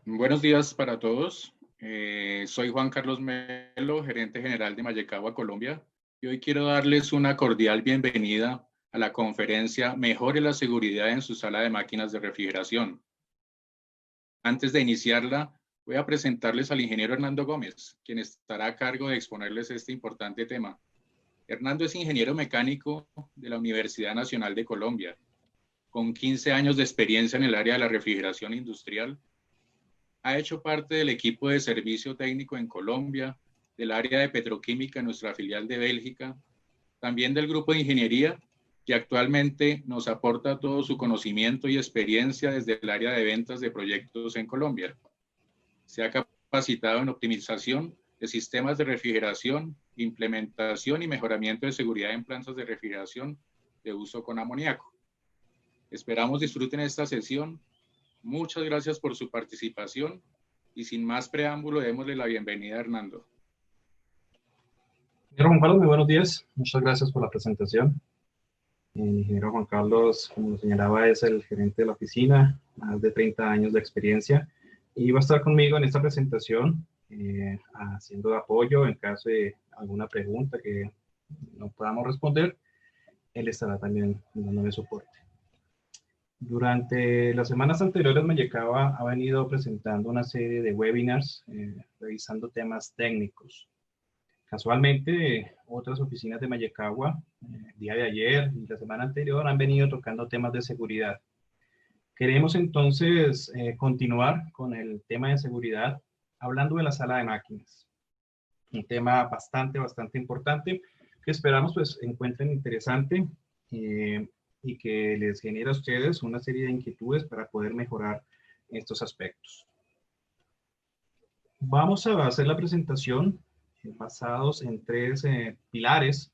Buenos días para todos. Soy Juan Carlos Melo, gerente general de Mayecagua, Colombia, y hoy quiero darles una cordial bienvenida a la conferencia Mejore la seguridad en su sala de máquinas de refrigeración. Antes de iniciarla, voy a presentarles al ingeniero Hernando Gómez, quien estará a cargo de exponerles este importante tema. Hernando es ingeniero mecánico de la Universidad Nacional de Colombia, con 15 años de experiencia en el área de la refrigeración industrial. Ha hecho parte del equipo de servicio técnico en Colombia, del área de petroquímica en nuestra filial de Bélgica, también del grupo de ingeniería, que actualmente nos aporta todo su conocimiento y experiencia desde el área de ventas de proyectos en Colombia. Se ha capacitado en optimización de sistemas de refrigeración, implementación y mejoramiento de seguridad en plantas de refrigeración de uso con amoníaco. Esperamos disfruten esta sesión. Muchas gracias por su participación y sin más preámbulo, démosle la bienvenida a Hernando. Ingeniero Juan Carlos, muy buenos días. Muchas gracias por la presentación. El ingeniero Juan Carlos, como lo señalaba, es el gerente de la oficina, más de 30 años de experiencia, y va a estar conmigo en esta presentación haciendo apoyo en caso de alguna pregunta que no podamos responder. Él estará también dándome soporte. Durante las semanas anteriores, Mayecagua ha venido presentando una serie de webinars revisando temas técnicos. Casualmente, otras oficinas de Mayecagua, el día de ayer y la semana anterior, han venido tocando temas de seguridad. Queremos entonces continuar con el tema de seguridad, hablando de la sala de máquinas. Un tema bastante importante que esperamos pues encuentren interesante y que les genere a ustedes una serie de inquietudes para poder mejorar estos aspectos. Vamos a hacer la presentación basados en tres pilares.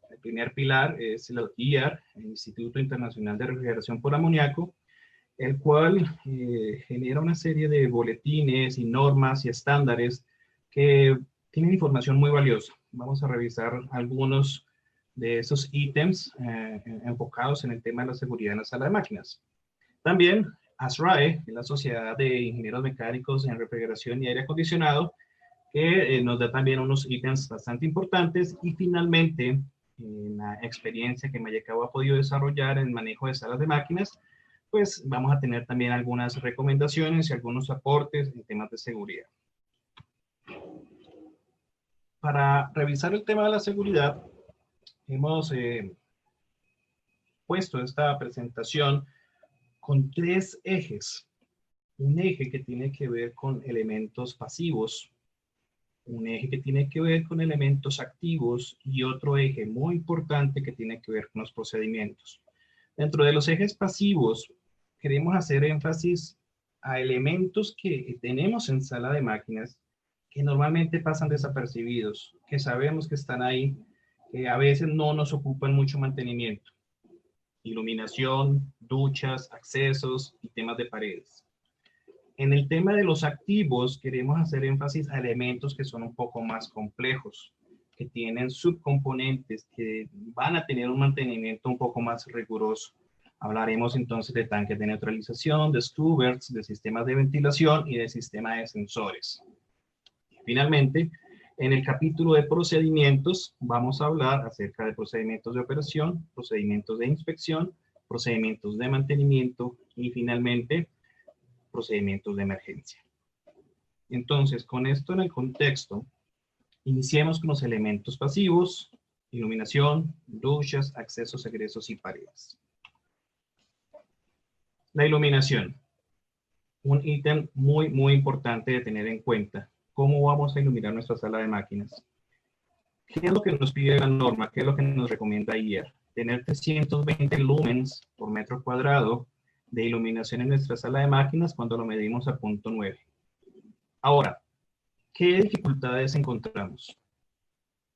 El primer pilar es el IAR, el Instituto Internacional de Refrigeración por Amoníaco, el cual genera una serie de boletines y normas y estándares que tienen información muy valiosa. Vamos a revisar algunos de esos ítems enfocados en el tema de la seguridad en la sala de máquinas. También ASRAE, que es la Sociedad de Ingenieros Mecánicos en Refrigeración y Aire Acondicionado, que nos da también unos ítems bastante importantes. Y finalmente, en la experiencia que Mayecagua ha podido desarrollar en el manejo de salas de máquinas, pues vamos a tener también algunas recomendaciones y algunos aportes en temas de seguridad. Para revisar el tema de la seguridad, hemos puesto esta presentación con tres ejes. Un eje que tiene que ver con elementos pasivos, un eje que tiene que ver con elementos activos y otro eje muy importante que tiene que ver con los procedimientos. Dentro de los ejes pasivos, queremos hacer énfasis a elementos que tenemos en sala de máquinas que normalmente pasan desapercibidos, que sabemos que están ahí, que a veces no nos ocupan mucho mantenimiento. Iluminación, duchas, accesos y temas de paredes. En el tema de los activos, queremos hacer énfasis a elementos que son un poco más complejos, que tienen subcomponentes, que van a tener un mantenimiento un poco más riguroso. Hablaremos entonces de tanques de neutralización, de Stuberts, de sistemas de ventilación y de sistemas de sensores. Finalmente, en el capítulo de procedimientos, vamos a hablar acerca de procedimientos de operación, procedimientos de inspección, procedimientos de mantenimiento y finalmente, procedimientos de emergencia. Entonces, con esto en el contexto, iniciemos con los elementos pasivos: iluminación, duchas, accesos, egresos y paredes. La iluminación, un ítem muy importante de tener en cuenta. ¿Cómo vamos a iluminar nuestra sala de máquinas? ¿Qué es lo que nos pide la norma? ¿Qué es lo que nos recomienda IAR? Tener 320 lumens por metro cuadrado de iluminación en nuestra sala de máquinas cuando lo medimos a 0.9. Ahora, ¿qué dificultades encontramos?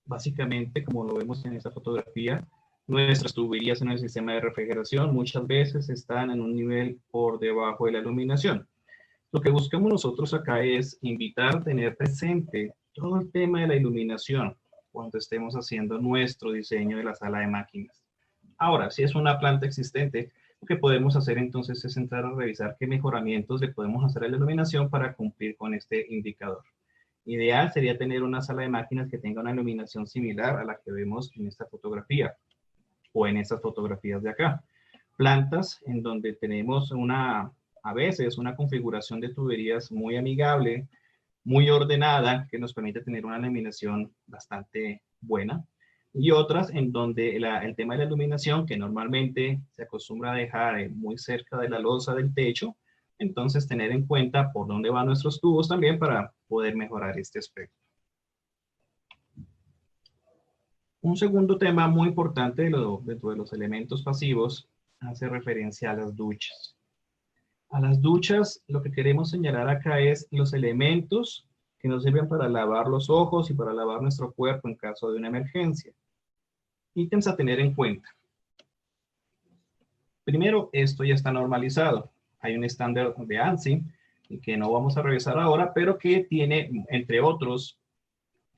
Básicamente, como lo vemos en esta fotografía, nuestras tuberías en el sistema de refrigeración muchas veces están en un nivel por debajo de la iluminación. Lo que buscamos nosotros acá es invitar a tener presente todo el tema de la iluminación cuando estemos haciendo nuestro diseño de la sala de máquinas. Ahora, si es una planta existente, Lo que podemos hacer entonces es entrar a revisar qué mejoramientos le podemos hacer a la iluminación para cumplir con este indicador. Ideal sería tener una sala de máquinas que tenga una iluminación similar a la que vemos en esta fotografía o en estas fotografías de acá. Plantas en donde tenemos a veces una configuración de tuberías muy amigable, muy ordenada, que nos permite tener una iluminación bastante buena. Y otras en donde el tema de la iluminación, que normalmente se acostumbra a dejar muy cerca de la losa del techo, entonces tener en cuenta por dónde van nuestros tubos también para poder mejorar este aspecto. Un segundo tema muy importante dentro de los elementos pasivos hace referencia a las duchas. A las duchas, lo que queremos señalar acá es los elementos que nos sirven para lavar los ojos y para lavar nuestro cuerpo en caso de una emergencia. Ítems a tener en cuenta. Primero, esto ya está normalizado. Hay un estándar de ANSI que no vamos a revisar ahora, pero que tiene, entre otros,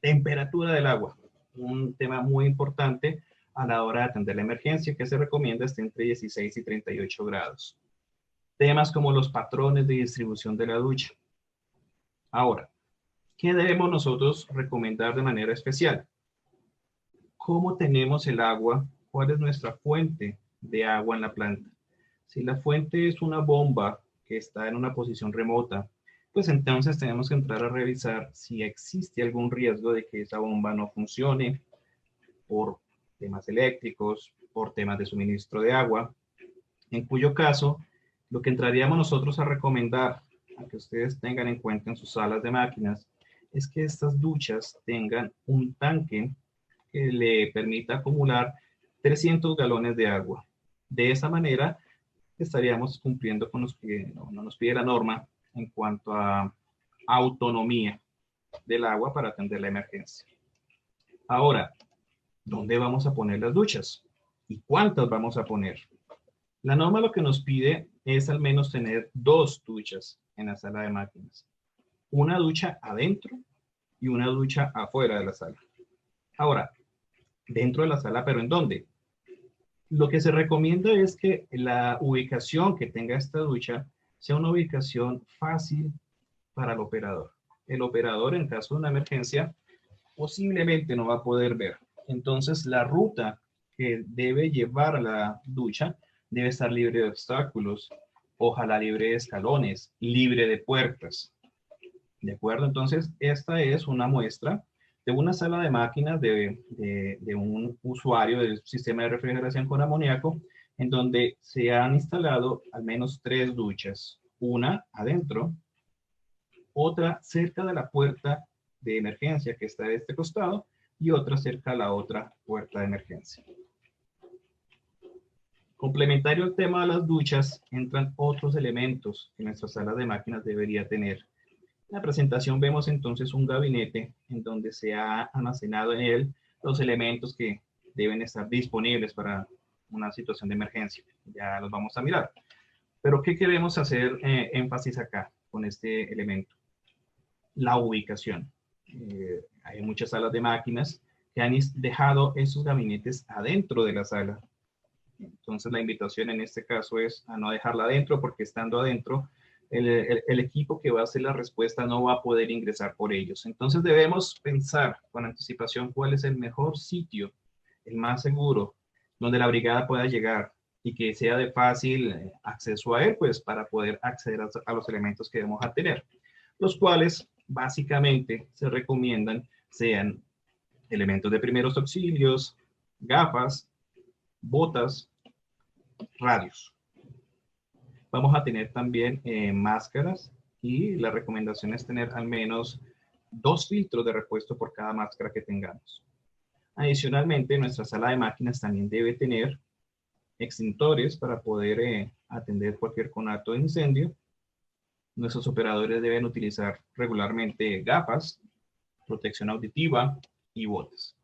temperatura del agua. Un tema muy importante a la hora de atender la emergencia que se recomienda esté entre 16 y 38 grados. Temas como los patrones de distribución de la ducha. Ahora, ¿qué debemos nosotros recomendar de manera especial? ¿Cómo tenemos el agua? ¿Cuál es nuestra fuente de agua en la planta? Si la fuente es una bomba que está en una posición remota, pues entonces tenemos que entrar a revisar si existe algún riesgo de que esa bomba no funcione por temas eléctricos, por temas de suministro de agua, en cuyo caso lo que entraríamos nosotros a recomendar, a que ustedes tengan en cuenta en sus salas de máquinas, es que estas duchas tengan un tanque que le permita acumular 300 galones de agua. De esa manera estaríamos cumpliendo con los que no nos pide la norma en cuanto a autonomía del agua para atender la emergencia. Ahora, ¿dónde vamos a poner las duchas? ¿Y cuántas vamos a poner? La norma lo que nos pide es al menos tener 2 duchas en la sala de máquinas. Una ducha adentro y una ducha afuera de la sala. Ahora, dentro de la sala, ¿pero en dónde? Lo que se recomienda es que la ubicación que tenga esta ducha sea una ubicación fácil para el operador. El operador, en caso de una emergencia, posiblemente no va a poder ver. Entonces, la ruta que debe llevar a la ducha debe estar libre de obstáculos, ojalá libre de escalones, libre de puertas. ¿De acuerdo? Entonces, esta es una muestra de una sala de máquinas de un usuario del sistema de refrigeración con amoníaco, en donde se han instalado al menos 3 duchas. Una adentro, otra cerca de la puerta de emergencia que está de este costado y otra cerca a la otra puerta de emergencia. Complementario al tema de las duchas, entran otros elementos que nuestra sala de máquinas debería tener. En la presentación vemos entonces un gabinete en donde se ha almacenado en él los elementos que deben estar disponibles para una situación de emergencia. Ya los vamos a mirar. Pero ¿qué queremos hacer énfasis acá con este elemento? La ubicación. Hay muchas salas de máquinas que han dejado esos gabinetes adentro de la sala. Entonces la invitación en este caso es a no dejarla adentro, porque estando adentro el equipo que va a hacer la respuesta no va a poder ingresar por ellos. Entonces debemos pensar con anticipación cuál es el mejor sitio, el más seguro, donde la brigada pueda llegar y que sea de fácil acceso a él, pues para poder acceder a los elementos que debemos tener, los cuales básicamente se recomiendan sean elementos de primeros auxilios, gafas, botas, radios. Vamos a tener también máscaras y la recomendación es tener al menos 2 filtros de repuesto por cada máscara que tengamos. Adicionalmente, nuestra sala de máquinas también debe tener extintores para poder atender cualquier conato de incendio. Nuestros operadores deben utilizar regularmente gafas, protección auditiva y botas.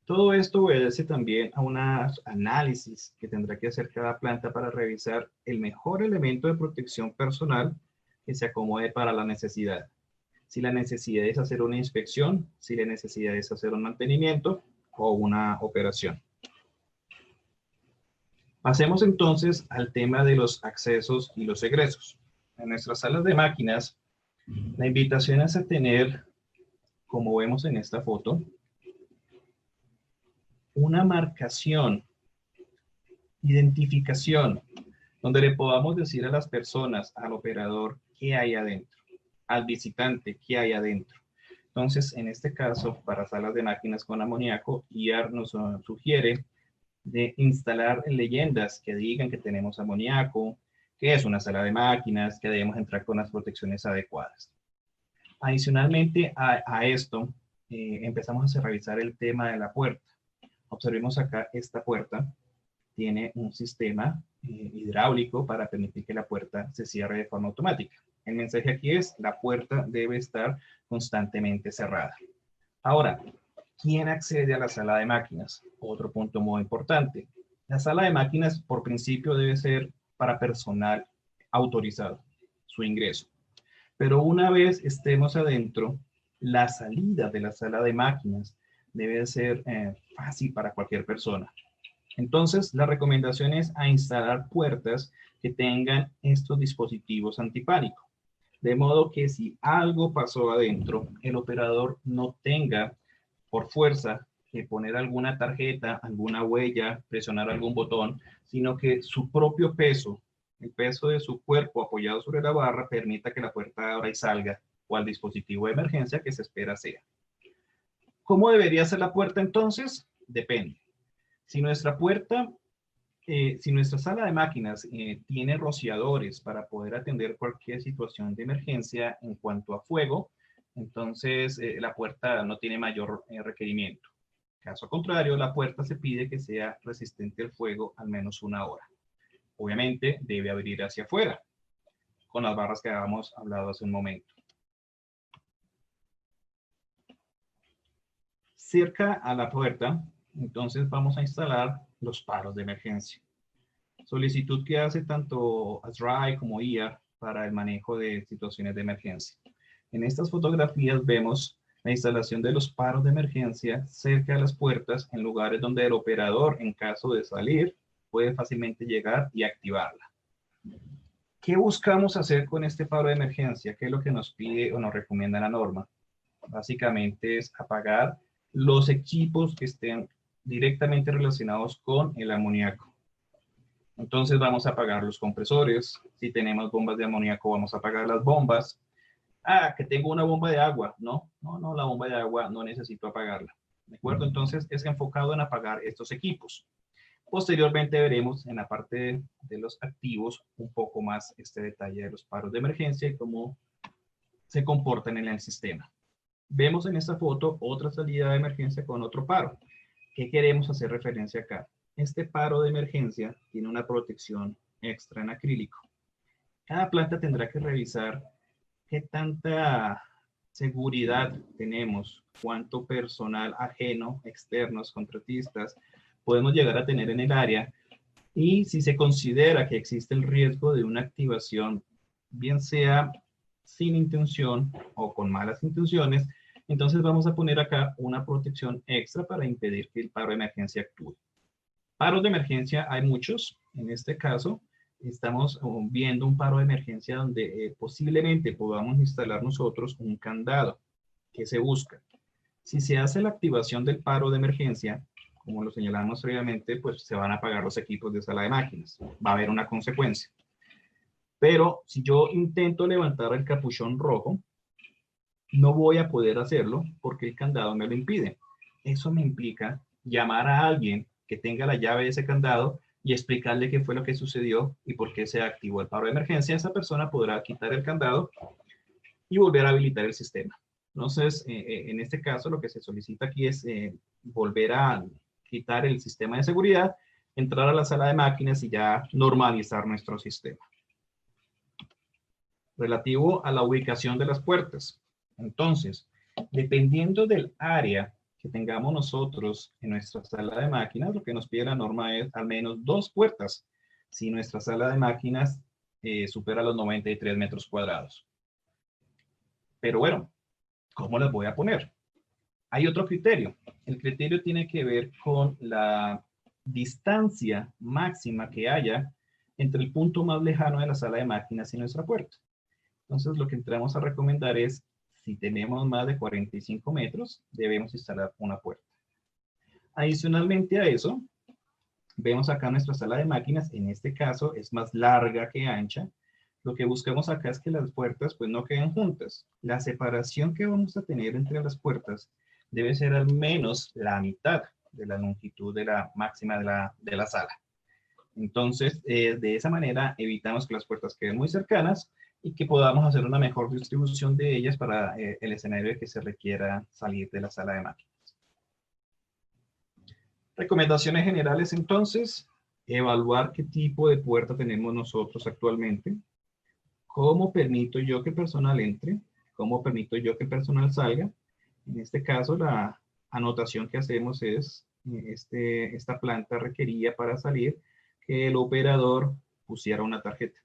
Todo esto obedece también a unos análisis que tendrá que hacer cada planta para revisar el mejor elemento de protección personal que se acomode para la necesidad. Si la necesidad es hacer una inspección, si la necesidad es hacer un mantenimiento o una operación. Pasemos entonces al tema de los accesos y los egresos. En nuestras salas de máquinas, la invitación es a tener, como vemos en esta foto, una marcación, identificación, donde le podamos decir a las personas, al operador, qué hay adentro, al visitante, qué hay adentro. Entonces, en este caso, para salas de máquinas con amoníaco, IAR nos sugiere de instalar leyendas que digan que tenemos amoníaco, que es una sala de máquinas, que debemos entrar con las protecciones adecuadas. Adicionalmente a esto, empezamos a revisar el tema de la puerta. Observemos acá esta puerta. Tiene un sistema hidráulico para permitir que la puerta se cierre de forma automática. El mensaje aquí es, la puerta debe estar constantemente cerrada. Ahora, ¿quién accede a la sala de máquinas? Otro punto muy importante. La sala de máquinas, por principio, debe ser para personal autorizado, su ingreso. Pero una vez estemos adentro, la salida de la sala de máquinas debe ser fácil para cualquier persona. Entonces, la recomendación es a instalar puertas que tengan estos dispositivos antipánico. De modo que si algo pasó adentro, el operador no tenga por fuerza que poner alguna tarjeta, alguna huella, presionar algún botón, sino que su propio peso, el peso de su cuerpo apoyado sobre la barra, permita que la puerta abra y salga, o al dispositivo de emergencia que se espera sea. ¿Cómo debería ser la puerta entonces? Depende. Si nuestra puerta, si nuestra sala de máquinas tiene rociadores para poder atender cualquier situación de emergencia en cuanto a fuego, entonces la puerta no tiene mayor requerimiento. Caso contrario, la puerta se pide que sea resistente al fuego al menos 1 hora. Obviamente debe abrir hacia afuera, con las barras que habíamos hablado hace un momento. Cerca a la puerta, entonces vamos a instalar los paros de emergencia. Solicitud que hace tanto ASRAI como IA para el manejo de situaciones de emergencia. En estas fotografías vemos la instalación de los paros de emergencia cerca de las puertas en lugares donde el operador, en caso de salir, puede fácilmente llegar y activarla. ¿Qué buscamos hacer con este paro de emergencia? ¿Qué es lo que nos pide o nos recomienda la norma? Básicamente es apagar los equipos que estén directamente relacionados con el amoníaco. Entonces vamos a apagar los compresores. Si tenemos bombas de amoníaco, vamos a apagar las bombas. Ah, que tengo una bomba de agua. No, la bomba de agua no necesito apagarla. ¿De acuerdo? Entonces es enfocado en apagar estos equipos. Posteriormente veremos en la parte de los activos un poco más este detalle de los paros de emergencia y cómo se comportan en el sistema. Vemos en esta foto otra salida de emergencia con otro paro. ¿Qué queremos hacer referencia acá? Este paro de emergencia tiene una protección extra en acrílico. Cada planta tendrá que revisar qué tanta seguridad tenemos, cuánto personal ajeno, externos, contratistas, podemos llegar a tener en el área y si se considera que existe el riesgo de una activación, bien sea sin intención o con malas intenciones, entonces vamos a poner acá una protección extra para impedir que el paro de emergencia actúe. Paros de emergencia hay muchos. En este caso, estamos viendo un paro de emergencia donde posiblemente podamos instalar nosotros un candado. ¿Qué se busca? Si se hace la activación del paro de emergencia, como lo señalamos previamente, pues se van a apagar los equipos de sala de máquinas. Va a haber una consecuencia. Pero si yo intento levantar el capuchón rojo, no voy a poder hacerlo porque el candado me lo impide. Eso me implica llamar a alguien que tenga la llave de ese candado y explicarle qué fue lo que sucedió y por qué se activó el paro de emergencia. Esa persona podrá quitar el candado y volver a habilitar el sistema. Entonces, en este caso, lo que se solicita aquí es volver a quitar el sistema de seguridad, entrar a la sala de máquinas y ya normalizar nuestro sistema. Relativo a la ubicación de las puertas. Entonces, dependiendo del área que tengamos nosotros en nuestra sala de máquinas, lo que nos pide la norma es al menos 2 puertas, si nuestra sala de máquinas supera los 93 metros cuadrados. Pero bueno, ¿cómo las voy a poner? Hay otro criterio. El criterio tiene que ver con la distancia máxima que haya entre el punto más lejano de la sala de máquinas y nuestra puerta. Entonces, lo que entramos a recomendar es, si tenemos más de 45 metros, debemos instalar una puerta. Adicionalmente a eso, vemos acá nuestra sala de máquinas, en este caso es más larga que ancha. Lo que buscamos acá es que las puertas pues no queden juntas. La separación que vamos a tener entre las puertas debe ser al menos la mitad de la longitud de la máxima de la sala. Entonces, de esa manera evitamos que las puertas queden muy cercanas y que podamos hacer una mejor distribución de ellas para el escenario que se requiera salir de la sala de máquinas. Recomendaciones generales, entonces, evaluar qué tipo de puerta tenemos nosotros actualmente, cómo permito yo que el personal entre, cómo permito yo que el personal salga. En este caso, la anotación que hacemos es, esta planta requería para salir que el operador pusiera una tarjeta.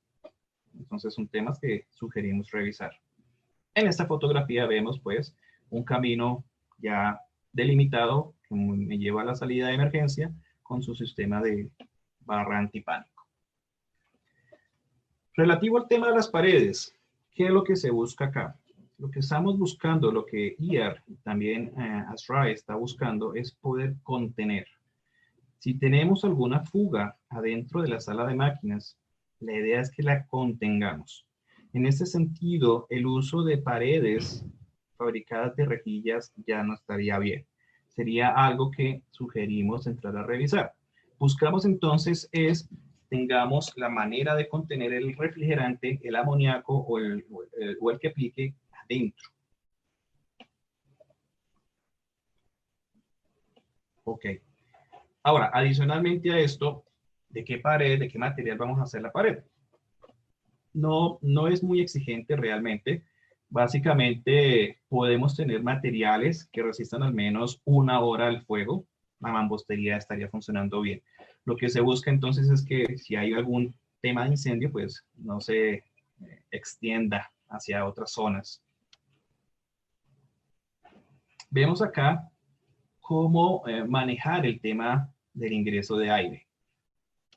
Entonces, son temas que sugerimos revisar. En esta fotografía vemos, pues, un camino ya delimitado que me lleva a la salida de emergencia con su sistema de barra antipánico. Relativo al tema de las paredes, ¿qué es lo que se busca acá? Lo que estamos buscando, lo que IAR y también ASRAE está buscando es poder contener. Si tenemos alguna fuga adentro de la sala de máquinas, la idea es que la contengamos. En este sentido, el uso de paredes fabricadas de rejillas ya no estaría bien. Sería algo que sugerimos entrar a revisar. Buscamos entonces tengamos la manera de contener el refrigerante, el amoníaco o el que aplique adentro. Ok. Ahora, adicionalmente a esto, ¿de qué pared, de qué material vamos a hacer la pared? No es muy exigente realmente. Básicamente podemos tener materiales que resistan al menos 1 hora al fuego. La mampostería estaría funcionando bien. Lo que se busca entonces es que si hay algún tema de incendio, pues no se extienda hacia otras zonas. Vemos acá cómo manejar el tema del ingreso de aire.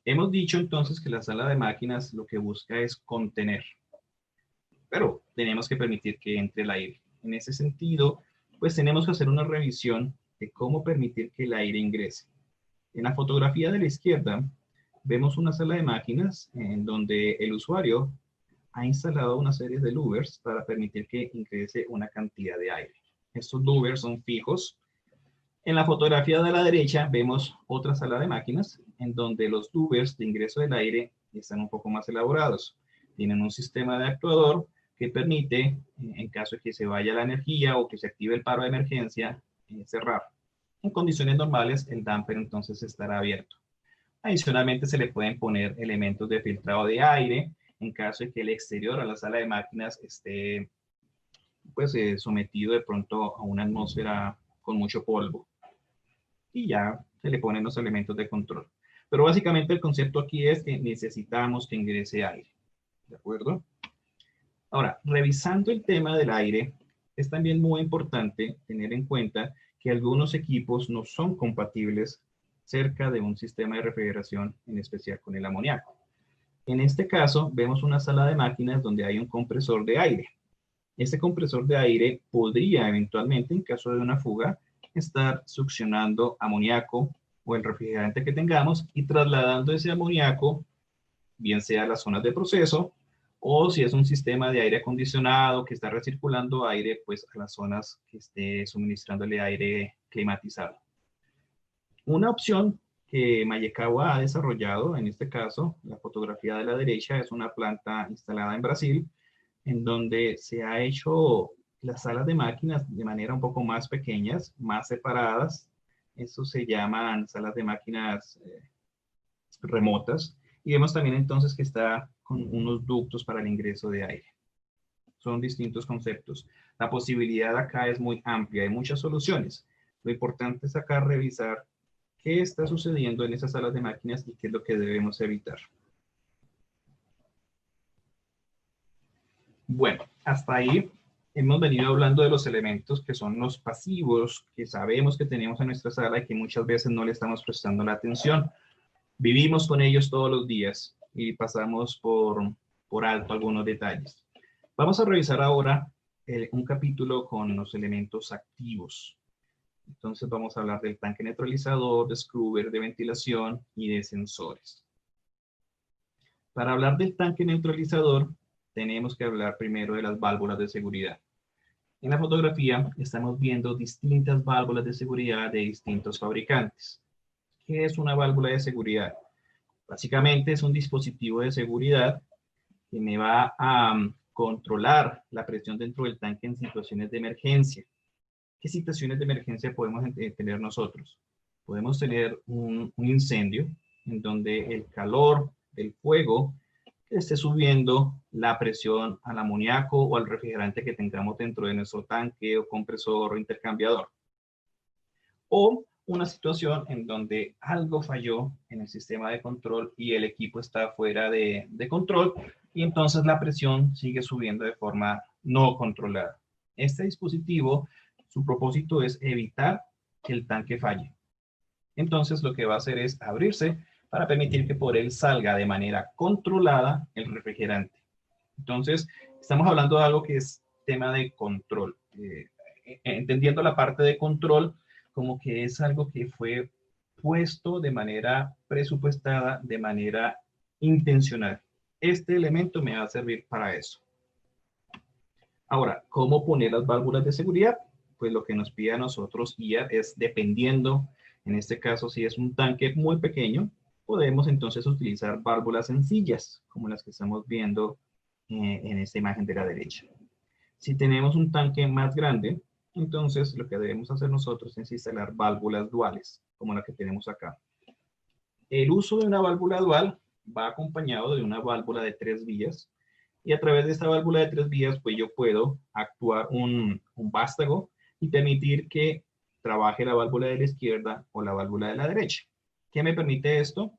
Hemos dicho entonces que la sala de máquinas lo que busca es contener, pero tenemos que permitir que entre el aire. En ese sentido, pues tenemos que hacer una revisión de cómo permitir que el aire ingrese. En la fotografía de la izquierda vemos una sala de máquinas en donde el usuario ha instalado una serie de louvers para permitir que ingrese una cantidad de aire. Estos louvers son fijos. En la fotografía de la derecha vemos otra sala de máquinas en donde los louvers de ingreso del aire están un poco más elaborados. Tienen un sistema de actuador que permite, en caso de que se vaya la energía o que se active el paro de emergencia, cerrar. En condiciones normales, el damper entonces estará abierto. Adicionalmente, se le pueden poner elementos de filtrado de aire en caso de que el exterior a la sala de máquinas esté pues, sometido de pronto a una atmósfera con mucho polvo. Y ya se le ponen los elementos de control. Pero básicamente el concepto aquí es que necesitamos que ingrese aire. ¿De acuerdo? Ahora, revisando el tema del aire, es también muy importante tener en cuenta que algunos equipos no son compatibles cerca de un sistema de refrigeración, en especial con el amoníaco. En este caso, vemos una sala de máquinas donde hay un compresor de aire. Este compresor de aire podría eventualmente, en caso de una fuga, estar succionando amoníaco o el refrigerante que tengamos y trasladando ese amoníaco, bien sea a las zonas de proceso, o si es un sistema de aire acondicionado que está recirculando aire, pues a las zonas que esté suministrándole aire climatizado. Una opción que Mayecawa ha desarrollado, en este caso, la fotografía de la derecha, es una planta instalada en Brasil, en donde se ha hecho las salas de máquinas de manera un poco más pequeñas, más separadas. Eso se llaman salas de máquinas remotas. Y vemos también entonces que está con unos ductos para el ingreso de aire. Son distintos conceptos. La posibilidad acá es muy amplia, hay muchas soluciones. Lo importante es acá revisar qué está sucediendo en esas salas de máquinas y qué es lo que debemos evitar. Bueno, hasta ahí hemos venido hablando de los elementos que son los pasivos, que sabemos que tenemos en nuestra sala y que muchas veces no le estamos prestando la atención. Vivimos con ellos todos los días y pasamos por alto algunos detalles. Vamos a revisar ahora un capítulo con los elementos activos. Entonces vamos a hablar del tanque neutralizador, de scrubber, de ventilación y de sensores. Para hablar del tanque neutralizador, tenemos que hablar primero de las válvulas de seguridad. En la fotografía estamos viendo distintas válvulas de seguridad de distintos fabricantes. ¿Qué es una válvula de seguridad? Básicamente es un dispositivo de seguridad que me va a controlar la presión dentro del tanque en situaciones de emergencia. ¿Qué situaciones de emergencia podemos tener nosotros? Podemos tener un incendio en donde el calor del fuego esté subiendo la presión al amoníaco o al refrigerante que tengamos dentro de nuestro tanque o compresor o intercambiador. O una situación en donde algo falló en el sistema de control y el equipo está fuera de control y entonces la presión sigue subiendo de forma no controlada. Este dispositivo, su propósito es evitar que el tanque falle. Entonces lo que va a hacer es abrirse para permitir que por él salga de manera controlada el refrigerante. Entonces, estamos hablando de algo que es tema de control. Entendiendo la parte de control como que es algo que fue puesto de manera presupuestada, de manera intencional. Este elemento me va a servir para eso. Ahora, ¿cómo poner las válvulas de seguridad? Pues lo que nos pide a nosotros IA es dependiendo, en este caso si es un tanque muy pequeño, podemos entonces utilizar válvulas sencillas, como las que estamos viendo en esta imagen de la derecha. Si tenemos un tanque más grande, entonces lo que debemos hacer nosotros es instalar válvulas duales, como la que tenemos acá. El uso de una válvula dual va acompañado de una válvula de 3 vías, y a través de esta válvula de 3 vías, pues yo puedo actuar un vástago y permitir que trabaje la válvula de la izquierda o la válvula de la derecha. ¿Qué me permite esto?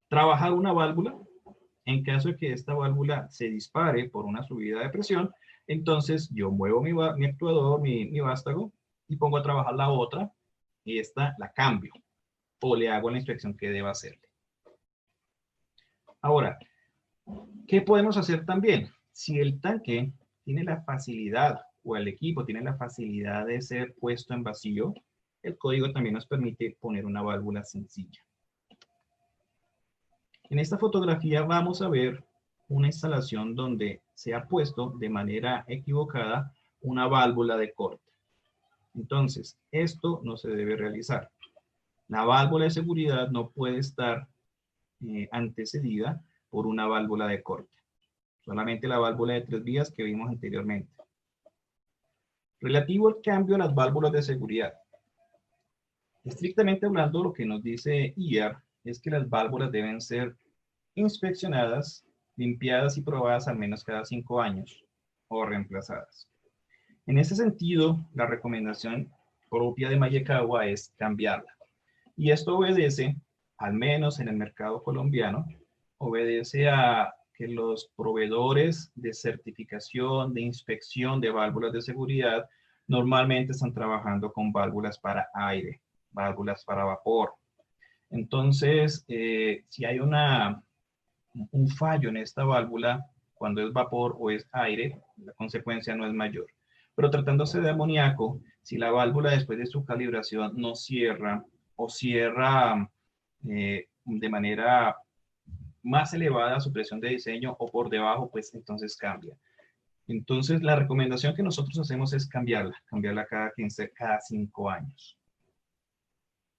Trabajar una válvula. En caso de que esta válvula se dispare por una subida de presión, entonces yo muevo mi actuador, mi vástago, y pongo a trabajar la otra, y esta la cambio, o le hago la inspección que deba hacerle. Ahora, ¿qué podemos hacer también? Si el tanque tiene la facilidad, o el equipo tiene la facilidad de ser puesto en vacío, el código también nos permite poner una válvula sencilla. En esta fotografía vamos a ver una instalación donde se ha puesto de manera equivocada una válvula de corte. Entonces, esto no se debe realizar. La válvula de seguridad no puede estar antecedida por una válvula de corte. Solamente la válvula de 3 vías que vimos anteriormente. Relativo al cambio a las válvulas de seguridad. Estrictamente hablando, lo que nos dice IAR es que las válvulas deben ser inspeccionadas, limpiadas y probadas al menos cada 5 años o reemplazadas. En ese sentido, la recomendación propia de Mayecagua es cambiarla. Y esto obedece, al menos en el mercado colombiano, obedece a que los proveedores de certificación, de inspección de válvulas de seguridad, normalmente están trabajando con válvulas para aire, válvulas para vapor. Entonces, si hay un fallo en esta válvula, cuando es vapor o es aire, la consecuencia no es mayor. Pero tratándose de amoníaco, si la válvula después de su calibración no cierra o cierra de manera más elevada su presión de diseño o por debajo, pues entonces cambia. Entonces la recomendación que nosotros hacemos es cambiarla cada 5 años.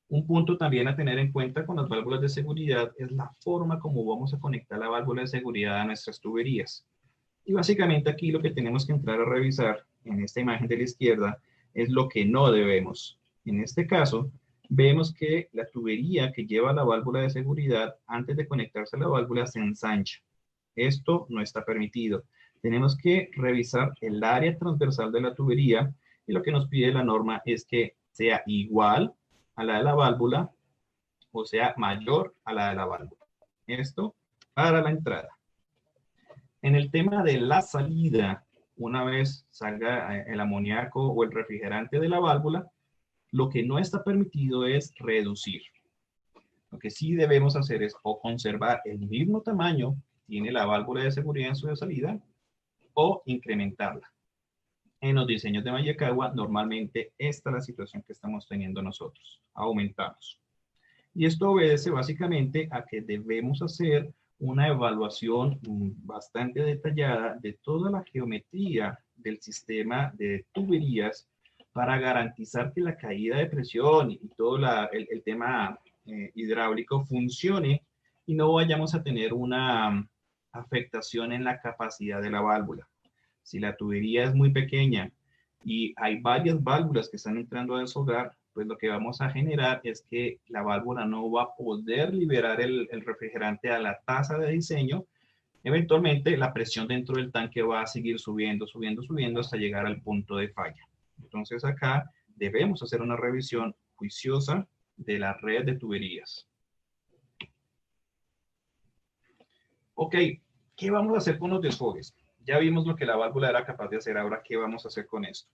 Un punto también a tener en cuenta con las válvulas de seguridad es la forma como vamos a conectar la válvula de seguridad a nuestras tuberías. Y básicamente aquí lo que tenemos que entrar a revisar en esta imagen de la izquierda es lo que no debemos. En este caso, vemos que la tubería que lleva la válvula de seguridad, antes de conectarse a la válvula, se ensancha. Esto no está permitido. Tenemos que revisar el área transversal de la tubería y lo que nos pide la norma es que sea igual a la de la válvula o sea mayor a la de la válvula. Esto para la entrada. En el tema de la salida, una vez salga el amoníaco o el refrigerante de la válvula, lo que no está permitido es reducir. Lo que sí debemos hacer es o conservar el mismo tamaño que tiene la válvula de seguridad en su salida o incrementarla. En los diseños de Vallecagua, normalmente esta es la situación que estamos teniendo nosotros. Aumentamos. Y esto obedece básicamente a que debemos hacer una evaluación bastante detallada de toda la geometría del sistema de tuberías para garantizar que la caída de presión y todo el tema hidráulico funcione y no vayamos a tener una afectación en la capacidad de la válvula. Si la tubería es muy pequeña y hay varias válvulas que están entrando a deshogar, pues lo que vamos a generar es que la válvula no va a poder liberar el refrigerante a la tasa de diseño. Eventualmente la presión dentro del tanque va a seguir subiendo, subiendo, subiendo hasta llegar al punto de falla. Entonces acá debemos hacer una revisión juiciosa de la red de tuberías. Ok, ¿qué vamos a hacer con los desfogues? Ya vimos lo que la válvula era capaz de hacer. Ahora, ¿qué vamos a hacer con esto?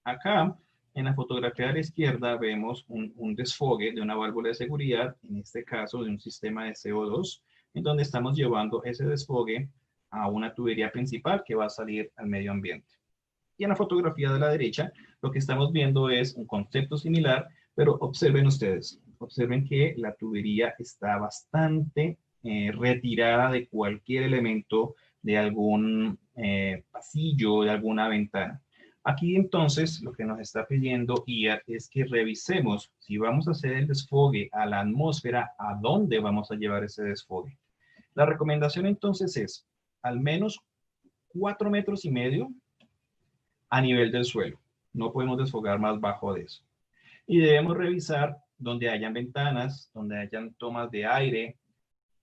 Acá, en la fotografía de la izquierda, vemos un desfogue de una válvula de seguridad, en este caso de un sistema de CO2, en donde estamos llevando ese desfogue a una tubería principal que va a salir al medio ambiente. Y en la fotografía de la derecha, lo que estamos viendo es un concepto similar, pero observen ustedes, observen que la tubería está bastante retirada de cualquier elemento de algún pasillo, de alguna ventana. Aquí entonces lo que nos está pidiendo IA es que revisemos si vamos a hacer el desfogue a la atmósfera, a dónde vamos a llevar ese desfogue. La recomendación entonces es al menos 4,5 metros a nivel del suelo. No podemos desfogar más bajo de eso. Y debemos revisar donde hayan ventanas, donde hayan tomas de aire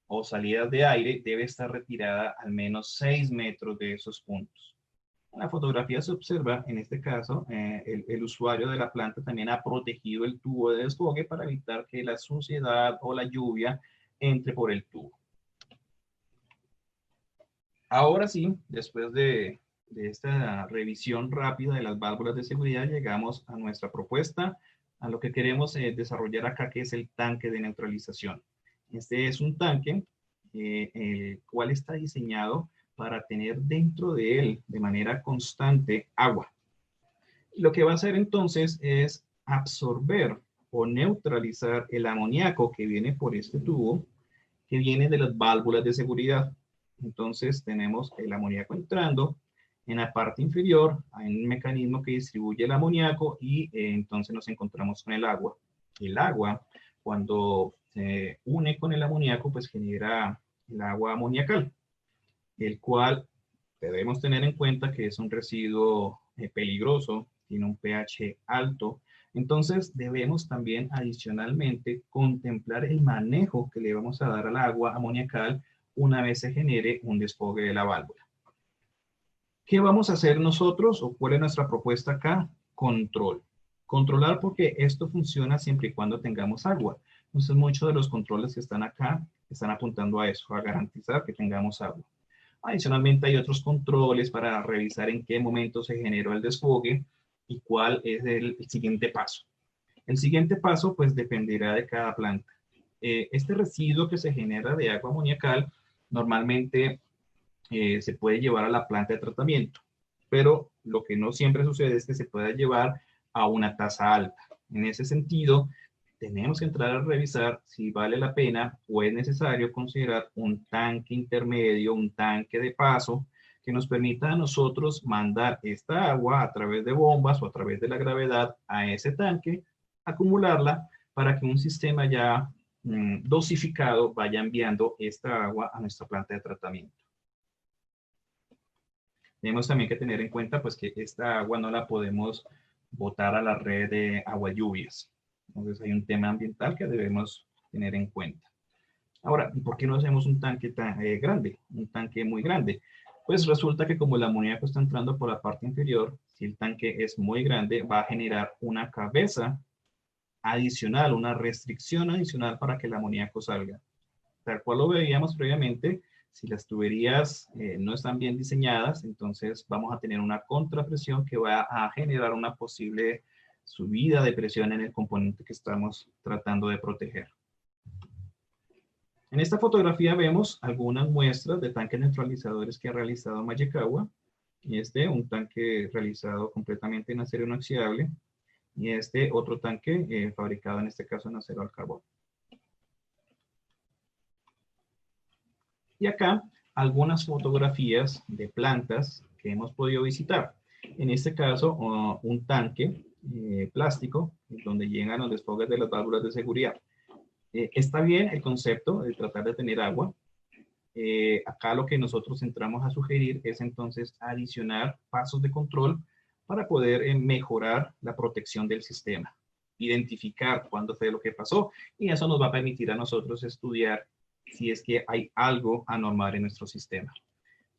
o salidas de aire, debe estar retirada al menos 6 metros de esos puntos. En la fotografía se observa, en este caso, el usuario de la planta también ha protegido el tubo de desfogue para evitar que la suciedad o la lluvia entre por el tubo. Ahora sí, después de esta revisión rápida de las válvulas de seguridad, llegamos a nuestra propuesta, a lo que queremos desarrollar acá, que es el tanque de neutralización. Este es un tanque el cual está diseñado para tener dentro de él de manera constante agua. Lo que va a hacer entonces es absorber o neutralizar el amoníaco que viene por este tubo, que viene de las válvulas de seguridad. Entonces tenemos el amoníaco entrando. En la parte inferior hay un mecanismo que distribuye el amoníaco y entonces nos encontramos con el agua. El agua, cuando se une con el amoníaco, pues genera el agua amoniacal, el cual debemos tener en cuenta que es un residuo peligroso, tiene un pH alto. Entonces debemos también adicionalmente contemplar el manejo que le vamos a dar al agua amoniacal una vez se genere un desfogue de la válvula. ¿Qué vamos a hacer nosotros o cuál es nuestra propuesta acá? Control. Controlar porque esto funciona siempre y cuando tengamos agua. Entonces muchos de los controles que están acá están apuntando a eso, a garantizar que tengamos agua. Adicionalmente hay otros controles para revisar en qué momento se generó el desfogue y cuál es el siguiente paso. El siguiente paso pues dependerá de cada planta. Este residuo que se genera de agua amoniacal normalmente se puede llevar a la planta de tratamiento, pero lo que no siempre sucede es que se pueda llevar a una tasa alta. En ese sentido, tenemos que entrar a revisar si vale la pena o es necesario considerar un tanque intermedio, un tanque de paso, que nos permita a nosotros mandar esta agua a través de bombas o a través de la gravedad a ese tanque, acumularla para que un sistema ya dosificado vaya enviando esta agua a nuestra planta de tratamiento. Tenemos también que tener en cuenta pues, que esta agua no la podemos botar a la red de agua lluvias. Entonces hay un tema ambiental que debemos tener en cuenta. Ahora, ¿por qué no hacemos un tanque tan grande? Un tanque muy grande. Pues resulta que como el amoníaco está entrando por la parte inferior, si el tanque es muy grande, va a generar una cabeza adicional, una restricción adicional para que el amoníaco salga. Tal cual lo veíamos previamente, Si las tuberías no están bien diseñadas, entonces vamos a tener una contrapresión que va a generar una posible subida de presión en el componente que estamos tratando de proteger. En esta fotografía vemos algunas muestras de tanques neutralizadores que ha realizado Mayekawa. Un tanque realizado completamente en acero inoxidable, y otro tanque fabricado en este caso en acero al carbón. Y acá algunas fotografías de plantas que hemos podido visitar. En este caso, un tanque plástico donde llegan los desfogues de las válvulas de seguridad. Está bien el concepto de tratar de tener agua. Acá lo que nosotros entramos a sugerir es entonces adicionar pasos de control para poder mejorar la protección del sistema, identificar cuándo fue lo que pasó, y eso nos va a permitir a nosotros estudiar si es que hay algo anormal en nuestro sistema.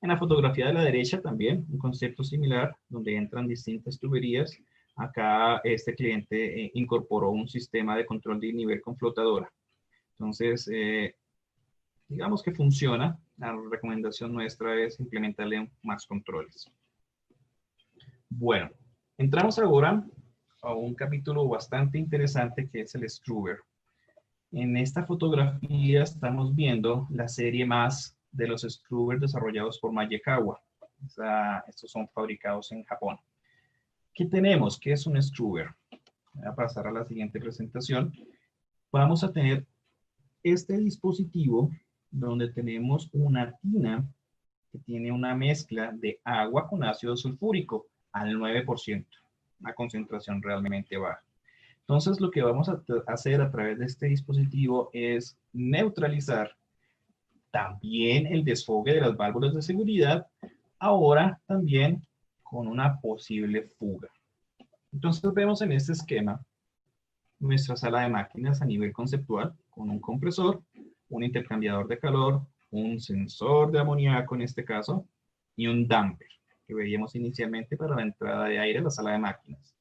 En la fotografía de la derecha también un concepto similar donde entran distintas tuberías. Acá este cliente incorporó un sistema de control de nivel con flotadora. Entonces, digamos que funciona. La recomendación nuestra es implementarle más controles. Bueno, entramos ahora a un capítulo bastante interesante que es el Struver. En esta fotografía estamos viendo la serie más de los Struver desarrollados por Mayekawa. Estos son fabricados en Japón. ¿Qué tenemos? ¿Qué es un Struver? Voy a pasar a la siguiente presentación. Vamos a tener este dispositivo donde tenemos una tina que tiene una mezcla de agua con ácido sulfúrico al 9%, una concentración realmente baja. Entonces, lo que vamos a hacer a través de este dispositivo es neutralizar también el desfogue de las válvulas de seguridad, ahora también con una posible fuga. Entonces, vemos en este esquema nuestra sala de máquinas a nivel conceptual, con un compresor, un intercambiador de calor, un sensor de amoníaco en este caso, y un damper, que veíamos inicialmente para la entrada de aire a la sala de máquinas.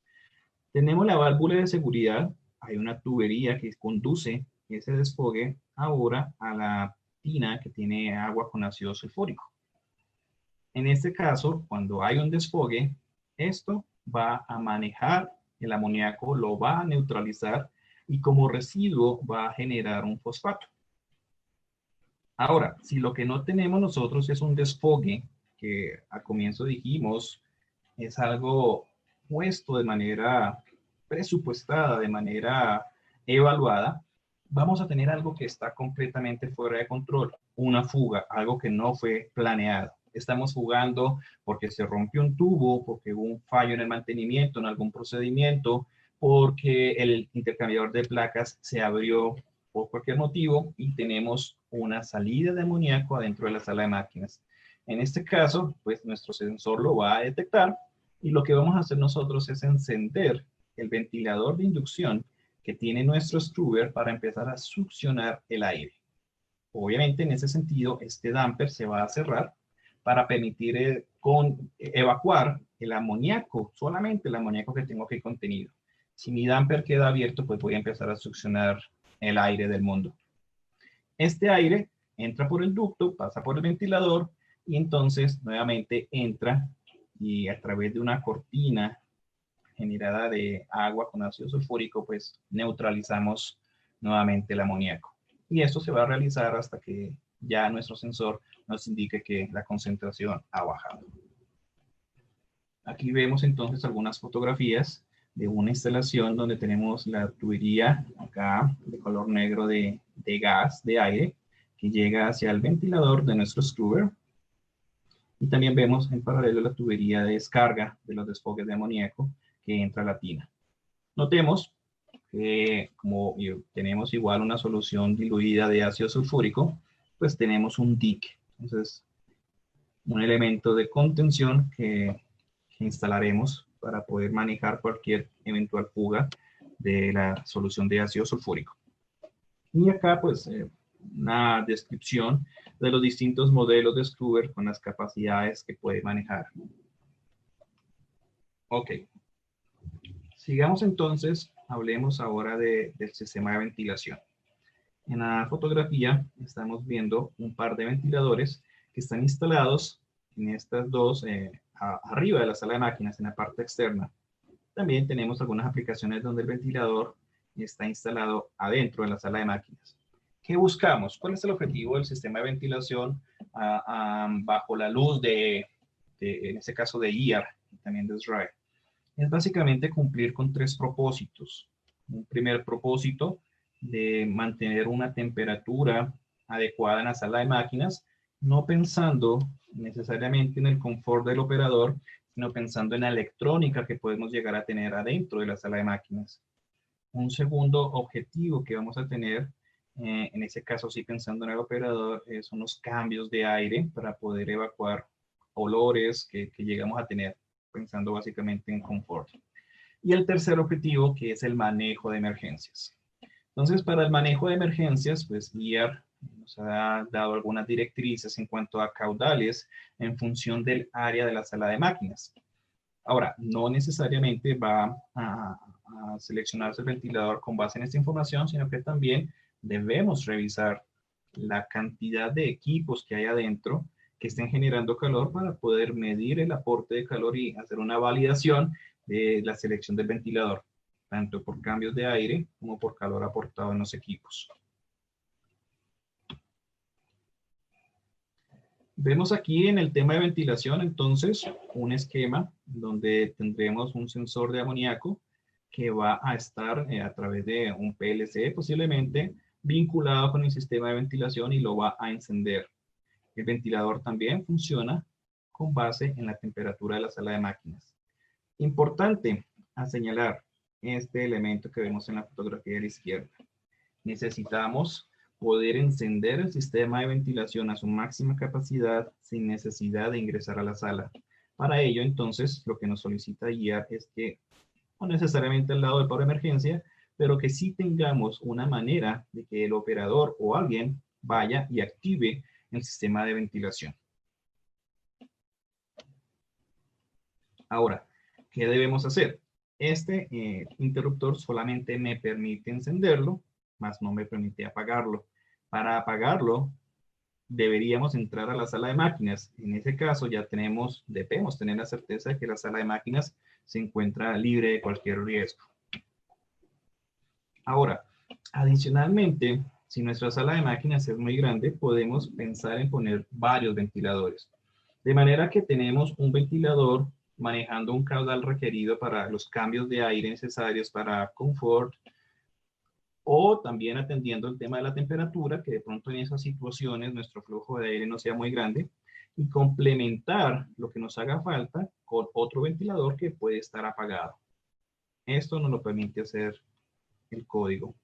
Tenemos la válvula de seguridad, hay una tubería que conduce ese desfogue ahora a la tina que tiene agua con ácido sulfúrico. En este caso, cuando hay un desfogue, esto va a manejar el amoníaco, lo va a neutralizar y como residuo va a generar un fosfato. Ahora, si lo que no tenemos nosotros es un desfogue, que al comienzo dijimos es algo puesto de manera presupuestada, de manera evaluada, vamos a tener algo que está completamente fuera de control, una fuga, algo que no fue planeado. Estamos jugando porque se rompió un tubo, porque hubo un fallo en el mantenimiento, en algún procedimiento, porque el intercambiador de placas se abrió por cualquier motivo y tenemos una salida de amoníaco adentro de la sala de máquinas. En este caso, pues nuestro sensor lo va a detectar y lo que vamos a hacer nosotros es encender el ventilador de inducción que tiene nuestro Struver para empezar a succionar el aire. Obviamente, en ese sentido, este damper se va a cerrar para permitir evacuar el amoníaco, solamente el amoníaco que tengo aquí contenido. Si mi damper queda abierto, pues voy a empezar a succionar el aire del mundo. Este aire entra por el ducto, pasa por el ventilador y entonces nuevamente entra y a través de una cortina generada de agua con ácido sulfúrico, pues neutralizamos nuevamente el amoníaco. Y esto se va a realizar hasta que ya nuestro sensor nos indique que la concentración ha bajado. Aquí vemos entonces algunas fotografías de una instalación donde tenemos la tubería acá de color negro de gas, de aire, que llega hacia el ventilador de nuestro Struver. Y también vemos en paralelo la tubería de descarga de los desfogues de amoníaco que entra a la tina. Notemos que como tenemos igual una solución diluida de ácido sulfúrico, pues tenemos un dique. Entonces, un elemento de contención que instalaremos para poder manejar cualquier eventual fuga de la solución de ácido sulfúrico. Y acá, pues, una descripción de los distintos modelos de Struver con las capacidades que puede manejar. Ok. Sigamos entonces, hablemos ahora del sistema de ventilación. En la fotografía estamos viendo un par de ventiladores que están instalados en estas dos, arriba de la sala de máquinas, en la parte externa. También tenemos algunas aplicaciones donde el ventilador está instalado adentro de la sala de máquinas. ¿Qué buscamos? ¿Cuál es el objetivo del sistema de ventilación bajo la luz en este caso de IAR y también de SRAE? Es básicamente cumplir con tres propósitos. Un primer propósito de mantener una temperatura adecuada en la sala de máquinas, no pensando necesariamente en el confort del operador, sino pensando en la electrónica que podemos llegar a tener adentro de la sala de máquinas. Un segundo objetivo que vamos a tener, en ese caso sí pensando en el operador, son los cambios de aire para poder evacuar olores que llegamos a tener, pensando básicamente en confort. Y el tercer objetivo, que es el manejo de emergencias. Entonces, para el manejo de emergencias, pues IAR nos ha dado algunas directrices en cuanto a caudales en función del área de la sala de máquinas. Ahora, no necesariamente va a seleccionarse el ventilador con base en esta información, sino que también debemos revisar la cantidad de equipos que hay adentro que estén generando calor para poder medir el aporte de calor y hacer una validación de la selección del ventilador, tanto por cambios de aire como por calor aportado en los equipos. Vemos aquí en el tema de ventilación, entonces, un esquema donde tendremos un sensor de amoníaco que va a estar a través de un PLC posiblemente vinculado con el sistema de ventilación y lo va a encender. El ventilador también funciona con base en la temperatura de la sala de máquinas. Importante a señalar este elemento que vemos en la fotografía de la izquierda. Necesitamos poder encender el sistema de ventilación a su máxima capacidad sin necesidad de ingresar a la sala. Para ello, entonces, lo que nos solicita IAR es que, no necesariamente al lado del paro de emergencia, pero que sí tengamos una manera de que el operador o alguien vaya y active el sistema de ventilación. Ahora, ¿qué debemos hacer? Este interruptor solamente me permite encenderlo, más no me permite apagarlo. Para apagarlo, deberíamos entrar a la sala de máquinas. En ese caso, ya debemos tener la certeza de que la sala de máquinas se encuentra libre de cualquier riesgo. Ahora, adicionalmente, si nuestra sala de máquinas es muy grande, podemos pensar en poner varios ventiladores. De manera que tenemos un ventilador manejando un caudal requerido para los cambios de aire necesarios para confort, o también atendiendo el tema de la temperatura, que de pronto en esas situaciones nuestro flujo de aire no sea muy grande, y complementar lo que nos haga falta con otro ventilador que puede estar apagado. Esto nos lo permite hacer el código.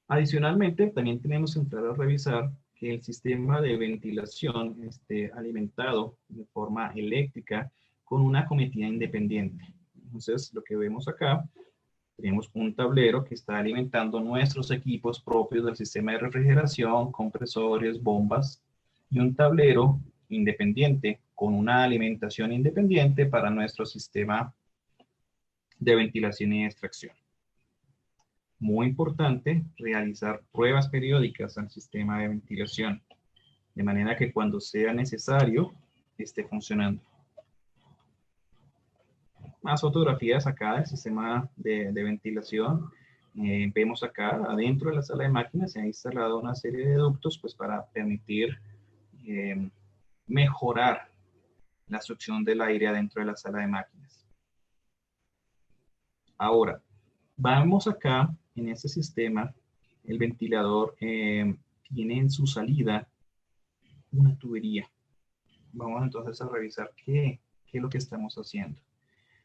Adicionalmente, también tenemos que entrar a revisar que el sistema de ventilación esté alimentado de forma eléctrica con una cometida independiente. Entonces, lo que vemos acá, tenemos un tablero que está alimentando nuestros equipos propios del sistema de refrigeración, compresores, bombas, y un tablero independiente con una alimentación independiente para nuestro sistema de ventilación y extracción. Muy importante realizar pruebas periódicas al sistema de ventilación, de manera que cuando sea necesario esté funcionando. Más fotografías acá del sistema de ventilación. Vemos acá adentro de la sala de máquinas se ha instalado una serie de ductos pues, para permitir mejorar la succión del aire adentro de la sala de máquinas. Ahora, vamos acá en este sistema, el ventilador tiene en su salida una tubería. Vamos entonces a revisar qué es lo que estamos haciendo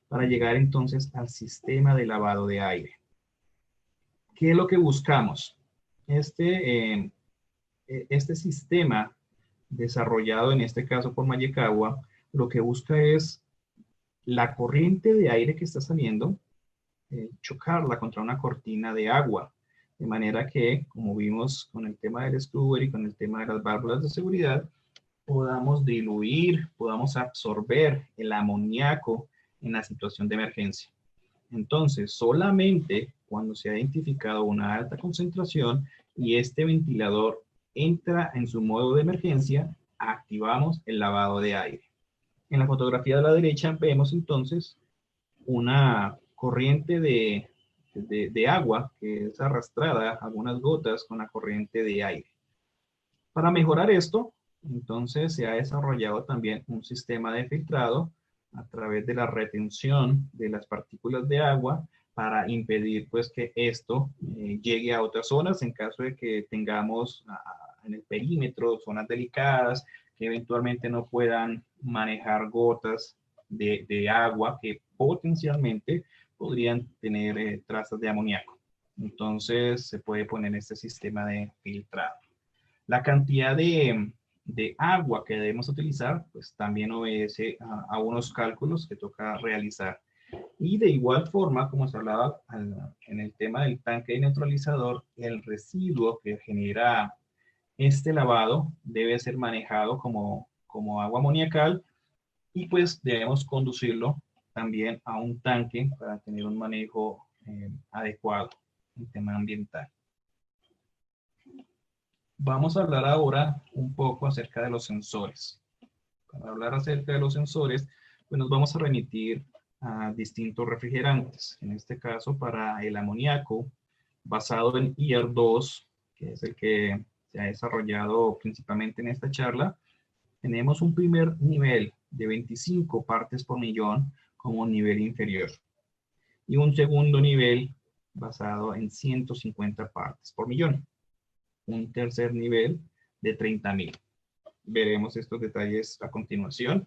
para llegar entonces al sistema de lavado de aire. ¿Qué es lo que buscamos? Este sistema desarrollado en este caso por Mayekawa, lo que busca es la corriente de aire que está saliendo, chocarla contra una cortina de agua, de manera que, como vimos con el tema del scrubber y con el tema de las válvulas de seguridad, podamos diluir, podamos absorber el amoníaco en la situación de emergencia. Entonces, solamente cuando se ha identificado una alta concentración y este ventilador entra en su modo de emergencia, activamos el lavado de aire. En la fotografía de la derecha vemos entonces una corriente de agua que es arrastrada, algunas gotas con la corriente de aire. Para mejorar esto, entonces se ha desarrollado también un sistema de filtrado a través de la retención de las partículas de agua para impedir pues que esto llegue a otras zonas en caso de que tengamos en el perímetro zonas delicadas que eventualmente no puedan manejar gotas de agua que potencialmente podrían tener trazas de amoníaco. Entonces se puede poner este sistema de filtrado. La cantidad de agua que debemos utilizar, pues también obedece a unos cálculos que toca realizar. Y de igual forma, como se hablaba en el tema del tanque de neutralizador, el residuo que genera este lavado debe ser manejado como agua amoniacal y pues debemos conducirlo también a un tanque para tener un manejo adecuado en tema ambiental. Vamos a hablar ahora un poco acerca de los sensores. Para hablar acerca de los sensores, pues nos vamos a remitir a distintos refrigerantes. En este caso, para el amoníaco, basado en IR2, que es el que se ha desarrollado principalmente en esta charla, tenemos un primer nivel de 25 partes por millón como nivel inferior. Y un segundo nivel basado en 150 partes por millón. Un tercer nivel de 30.000. Veremos estos detalles a continuación.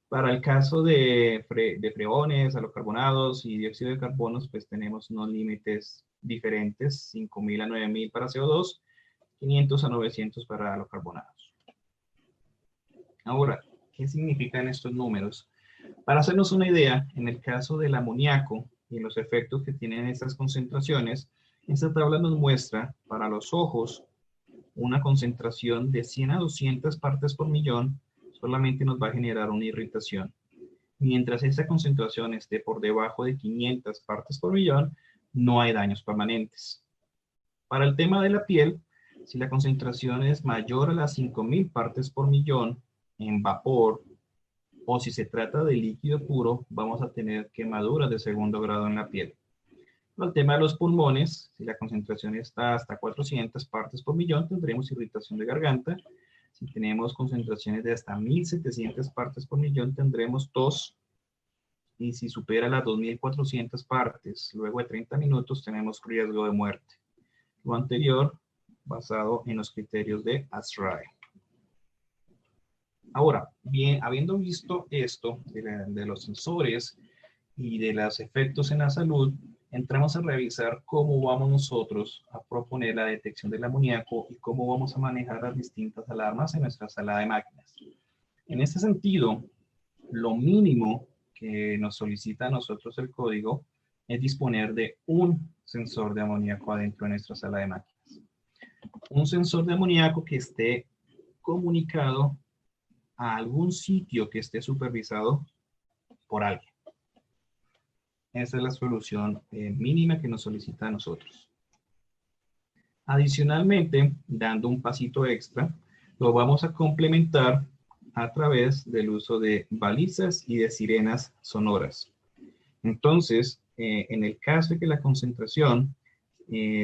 Para el caso de freones, halocarbonados y dióxido de carbono, pues tenemos unos límites diferentes, 5.000 a 9.000 para CO2, 500 a 900 para halocarbonados. Ahora, ¿qué significan estos números? Para hacernos una idea, en el caso del amoníaco y los efectos que tienen estas concentraciones, esta tabla nos muestra para los ojos una concentración de 100 a 200 partes por millón solamente nos va a generar una irritación. Mientras esa concentración esté por debajo de 500 partes por millón, no hay daños permanentes. Para el tema de la piel, si la concentración es mayor a las 5.000 partes por millón en vapor, o si se trata de líquido puro, vamos a tener quemaduras de segundo grado en la piel. El tema de los pulmones, si la concentración está hasta 400 partes por millón, tendremos irritación de garganta. Si tenemos concentraciones de hasta 1.700 partes por millón, tendremos tos. Y si supera las 2.400 partes, luego de 30 minutos, tenemos riesgo de muerte. Lo anterior, basado en los criterios de ASRAE. Ahora, bien, habiendo visto esto de los sensores y de los efectos en la salud, entramos a revisar cómo vamos nosotros a proponer la detección del amoníaco y cómo vamos a manejar las distintas alarmas en nuestra sala de máquinas. En este sentido, lo mínimo que nos solicita a nosotros el código es disponer de un sensor de amoníaco adentro de nuestra sala de máquinas. Un sensor de amoníaco que esté comunicado a algún sitio que esté supervisado por alguien. Esa es la solución mínima que nos solicita a nosotros. Adicionalmente, dando un pasito extra, lo vamos a complementar a través del uso de balizas y de sirenas sonoras. Entonces, en el caso de que la concentración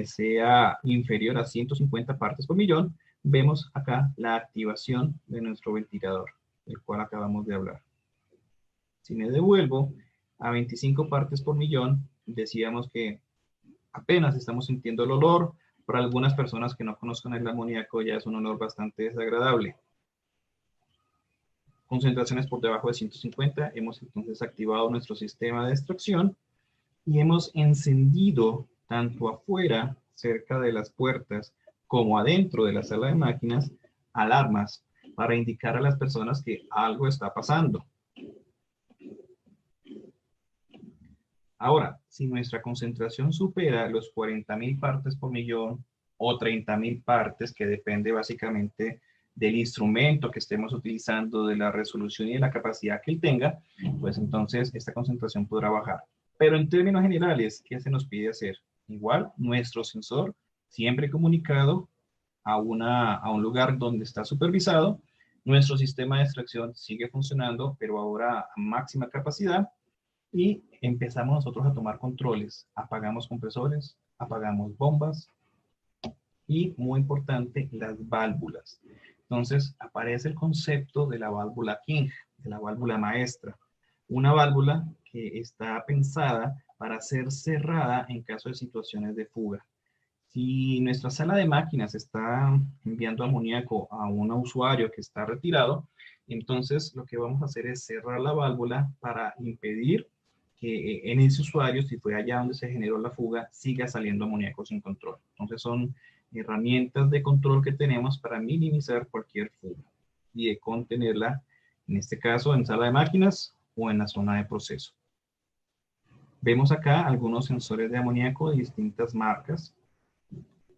sea inferior a 150 partes por millón, vemos acá la activación de nuestro ventilador, del cual acabamos de hablar. Si me devuelvo a 25 partes por millón, decíamos que apenas estamos sintiendo el olor. Para algunas personas que no conozcan el amoníaco ya es un olor bastante desagradable. Concentraciones por debajo de 150, hemos entonces activado nuestro sistema de extracción y hemos encendido tanto afuera, cerca de las puertas, como adentro de la sala de máquinas, alarmas para indicar a las personas que algo está pasando. Ahora, si nuestra concentración supera los 40.000 partes por millón o 30.000 partes, que depende básicamente del instrumento que estemos utilizando, de la resolución y de la capacidad que él tenga, pues entonces esta concentración podrá bajar. Pero en términos generales, ¿qué se nos pide hacer? Igual, nuestro sensor siempre comunicado a un lugar donde está supervisado. Nuestro sistema de extracción sigue funcionando, pero ahora a máxima capacidad. Y empezamos nosotros a tomar controles. Apagamos compresores, apagamos bombas y, muy importante, las válvulas. Entonces, aparece el concepto de la válvula King, de la válvula maestra. Una válvula que está pensada para ser cerrada en caso de situaciones de fuga. Si nuestra sala de máquinas está enviando amoníaco a un usuario que está retirado, entonces lo que vamos a hacer es cerrar la válvula para impedir que en ese usuario, si fue allá donde se generó la fuga, siga saliendo amoníaco sin control. Entonces son herramientas de control que tenemos para minimizar cualquier fuga y de contenerla, en este caso, en sala de máquinas o en la zona de proceso. Vemos acá algunos sensores de amoníaco de distintas marcas.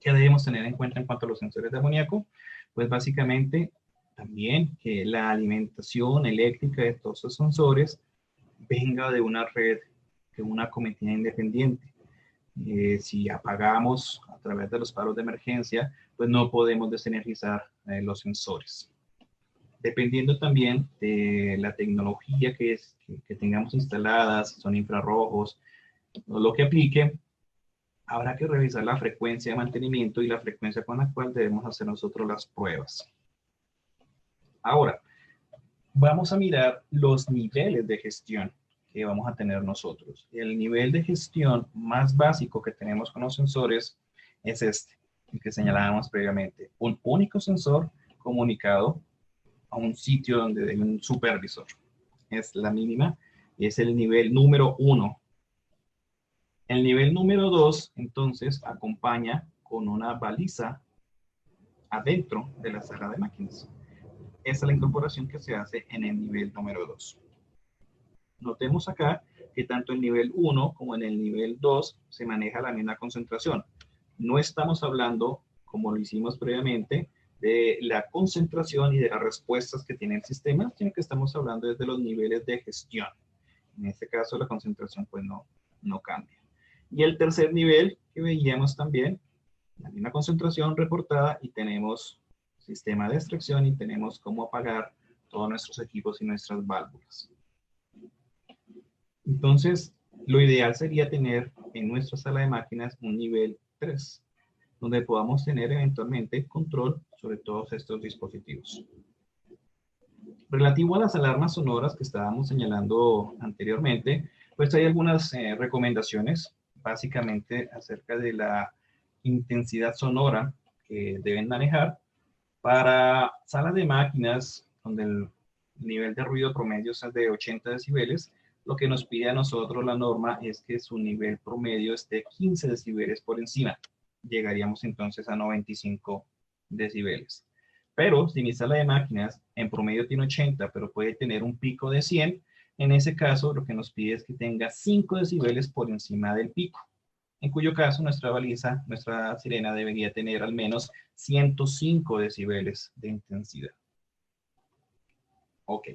¿Qué debemos tener en cuenta en cuanto a los sensores de amoníaco? Pues básicamente también que la alimentación eléctrica de todos estos sensores venga de una red, de una cometida independiente. Si apagamos a través de los paros de emergencia, pues no podemos desenergizar los sensores. Dependiendo también de la tecnología que tengamos instaladas, si son infrarrojos, o lo que aplique, habrá que revisar la frecuencia de mantenimiento y la frecuencia con la cual debemos hacer nosotros las pruebas. Ahora, vamos a mirar los niveles de gestión que vamos a tener nosotros. El nivel de gestión más básico que tenemos con los sensores es este, el que señalábamos previamente. Un único sensor comunicado a un sitio donde hay un supervisor. Es la mínima y es el nivel número 1. El nivel número 2, entonces, acompaña con una baliza adentro de la sala de máquinas. Esa es la incorporación que se hace en el nivel número 2. Notemos acá que tanto el nivel 1 como en el nivel 2 se maneja la misma concentración. No estamos hablando, como lo hicimos previamente, de la concentración y de las respuestas que tiene el sistema, sino que estamos hablando desde los niveles de gestión. En este caso, la concentración pues no cambia. Y el tercer nivel que veíamos también, la misma concentración reportada y tenemos sistema de extracción y tenemos cómo apagar todos nuestros equipos y nuestras válvulas. Entonces, lo ideal sería tener en nuestra sala de máquinas un nivel 3, donde podamos tener eventualmente control sobre todos estos dispositivos. Relativo a las alarmas sonoras que estábamos señalando anteriormente, pues hay algunas recomendaciones, básicamente acerca de la intensidad sonora que deben manejar. Para salas de máquinas, donde el nivel de ruido promedio es de 80 decibeles, lo que nos pide a nosotros la norma es que su nivel promedio esté 15 decibeles por encima. Llegaríamos entonces a 95 decibeles. Pero si mi sala de máquinas en promedio tiene 80, pero puede tener un pico de 100, en ese caso lo que nos pide es que tenga 5 decibeles por encima del pico. En cuyo caso nuestra baliza, nuestra sirena debería tener al menos 105 decibeles de intensidad. Ok.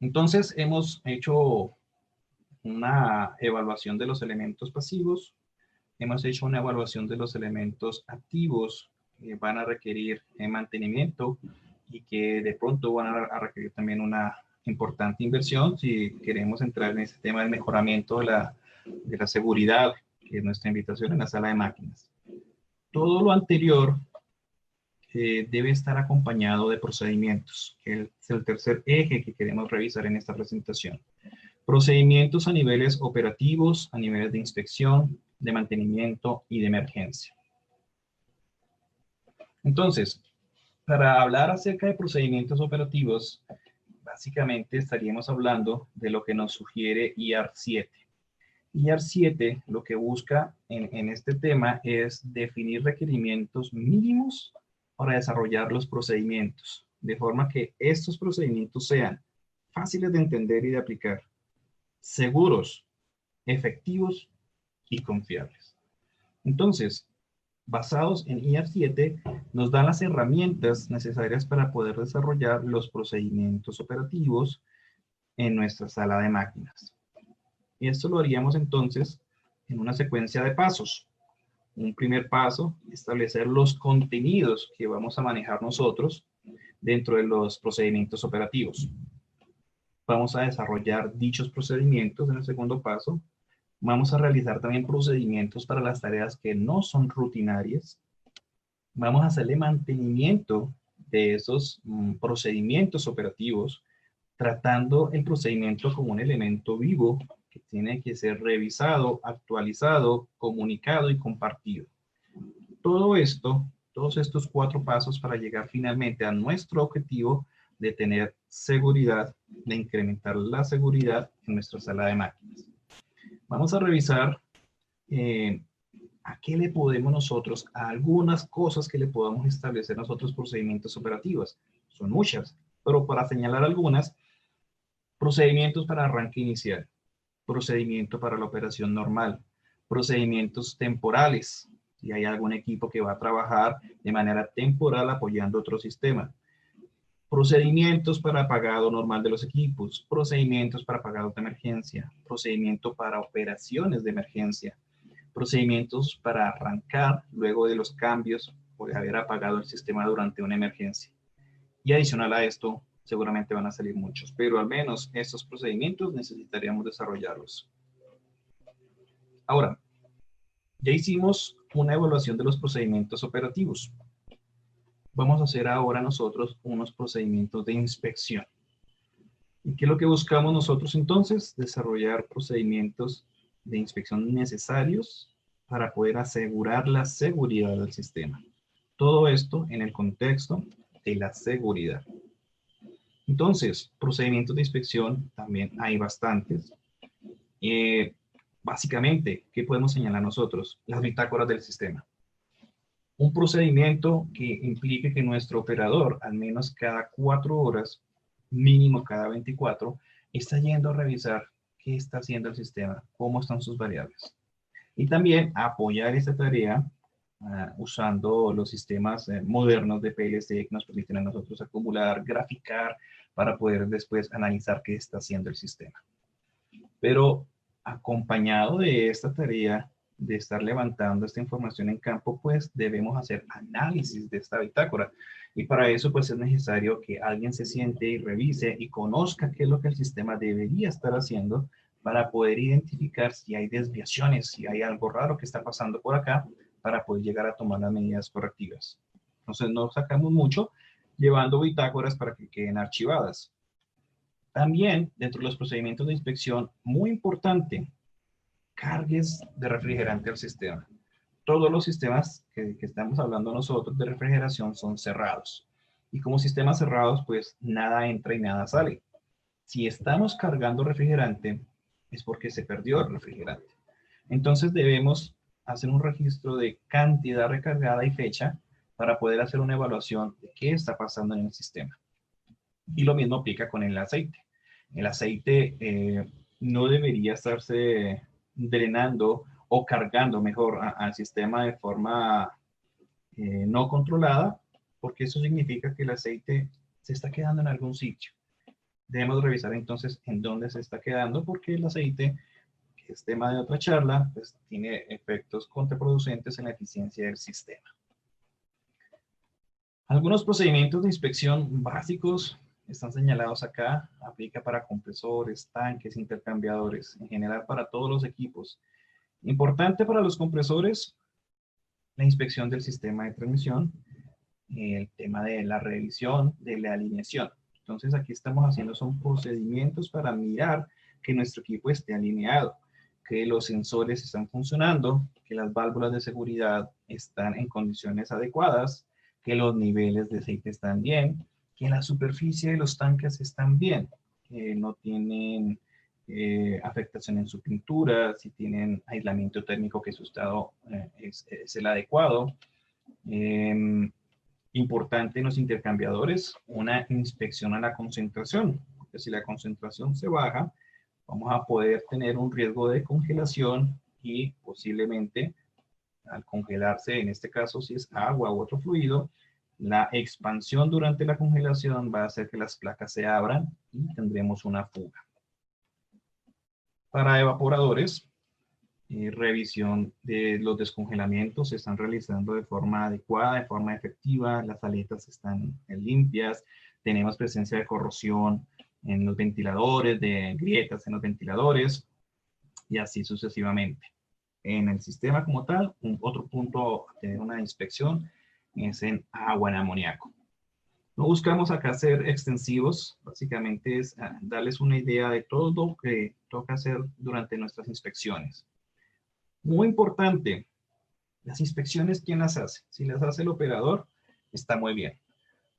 Entonces hemos hecho una evaluación de los elementos pasivos, hemos hecho una evaluación de los elementos activos que van a requerir mantenimiento y que de pronto van a requerir también una importante inversión si queremos entrar en este tema del mejoramiento de la seguridad, que es nuestra invitación en la sala de máquinas. Todo lo anterior debe estar acompañado de procedimientos, que es el tercer eje que queremos revisar en esta presentación. Procedimientos a niveles operativos, a niveles de inspección, de mantenimiento y de emergencia. Entonces, para hablar acerca de procedimientos operativos, básicamente estaríamos hablando de lo que nos sugiere IAR-7. IAR-7 lo que busca en este tema es definir requerimientos mínimos para desarrollar los procedimientos, de forma que estos procedimientos sean fáciles de entender y de aplicar, seguros, efectivos y confiables. Entonces, basados en IAR-7, nos dan las herramientas necesarias para poder desarrollar los procedimientos operativos en nuestra sala de máquinas. Y esto lo haríamos entonces en una secuencia de pasos. Un primer paso, establecer los contenidos que vamos a manejar nosotros dentro de los procedimientos operativos. Vamos a desarrollar dichos procedimientos en el segundo paso. Vamos a realizar también procedimientos para las tareas que no son rutinarias. Vamos a hacerle mantenimiento de esos procedimientos operativos, tratando el procedimiento como un elemento vivo que tiene que ser revisado, actualizado, comunicado y compartido. Todo esto, todos estos 4 pasos para llegar finalmente a nuestro objetivo de tener seguridad, de incrementar la seguridad en nuestra sala de máquinas. Vamos a revisar a qué le podemos nosotros, a algunas cosas que le podamos establecer nosotros procedimientos operativos. Son muchas, pero para señalar algunas, procedimientos para arranque inicial, procedimiento para la operación normal, procedimientos temporales, si hay algún equipo que va a trabajar de manera temporal apoyando otro sistema, procedimientos para apagado normal de los equipos, procedimientos para apagado de emergencia, procedimiento para operaciones de emergencia, procedimientos para arrancar luego de los cambios por haber apagado el sistema durante una emergencia. Y adicional a esto, seguramente van a salir muchos, pero al menos estos procedimientos necesitaríamos desarrollarlos. Ahora, ya hicimos una evaluación de los procedimientos operativos. Vamos a hacer ahora nosotros unos procedimientos de inspección. ¿Y qué es lo que buscamos nosotros entonces? Desarrollar procedimientos de inspección necesarios para poder asegurar la seguridad del sistema. Todo esto en el contexto de la seguridad. Entonces, procedimientos de inspección también hay bastantes. Básicamente, ¿qué podemos señalar nosotros? Las bitácoras del sistema. Un procedimiento que implique que nuestro operador, al menos cada 4 horas, mínimo cada 24, está yendo a revisar qué está haciendo el sistema, cómo están sus variables. Y también apoyar esta tarea usando los sistemas modernos de PLC que nos permiten a nosotros acumular, graficar, para poder después analizar qué está haciendo el sistema. Pero acompañado de esta tarea de estar levantando esta información en campo, pues debemos hacer análisis de esta bitácora. Y para eso pues es necesario que alguien se siente y revise y conozca qué es lo que el sistema debería estar haciendo para poder identificar si hay desviaciones, si hay algo raro que está pasando por acá, para poder llegar a tomar las medidas correctivas. Entonces no sacamos mucho llevando bitácoras para que queden archivadas. También dentro de los procedimientos de inspección, muy importante, cargues de refrigerante al sistema. Todos los sistemas que estamos hablando nosotros de refrigeración son cerrados. Y como sistemas cerrados, pues nada entra y nada sale. Si estamos cargando refrigerante, es porque se perdió el refrigerante. Entonces debemos hacer un registro de cantidad recargada y fecha para poder hacer una evaluación de qué está pasando en el sistema. Y lo mismo aplica con el aceite. El aceite no debería estarse drenando o cargando mejor al sistema de forma no controlada, porque eso significa que el aceite se está quedando en algún sitio. Debemos revisar entonces en dónde se está quedando, porque el aceite, que es tema de otra charla, pues tiene efectos contraproducentes en la eficiencia del sistema. Algunos procedimientos de inspección básicos están señalados acá. Aplica para compresores, tanques, intercambiadores, en general para todos los equipos. Importante para los compresores, la inspección del sistema de transmisión, el tema de la revisión de la alineación. Entonces aquí estamos haciendo son procedimientos para mirar que nuestro equipo esté alineado, que los sensores están funcionando, que las válvulas de seguridad están en condiciones adecuadas, que los niveles de aceite están bien, que la superficie de los tanques están bien, que no tienen afectación en su pintura, si tienen aislamiento térmico, que su estado es el adecuado. Importante en los intercambiadores, una inspección a la concentración, porque si la concentración se baja, vamos a poder tener un riesgo de congelación y posiblemente al congelarse, en este caso si es agua u otro fluido, la expansión durante la congelación va a hacer que las placas se abran y tendremos una fuga. Para evaporadores, revisión de los descongelamientos se están realizando de forma adecuada, de forma efectiva, las aletas están limpias, tenemos presencia de corrosión en los ventiladores, de grietas en los ventiladores, y así sucesivamente. En el sistema como tal, otro punto a tener una inspección es en agua en amoníaco. No buscamos acá ser extensivos, básicamente es darles una idea de todo lo que toca hacer durante nuestras inspecciones. Muy importante, las inspecciones, ¿quién las hace? Si las hace el operador, está muy bien.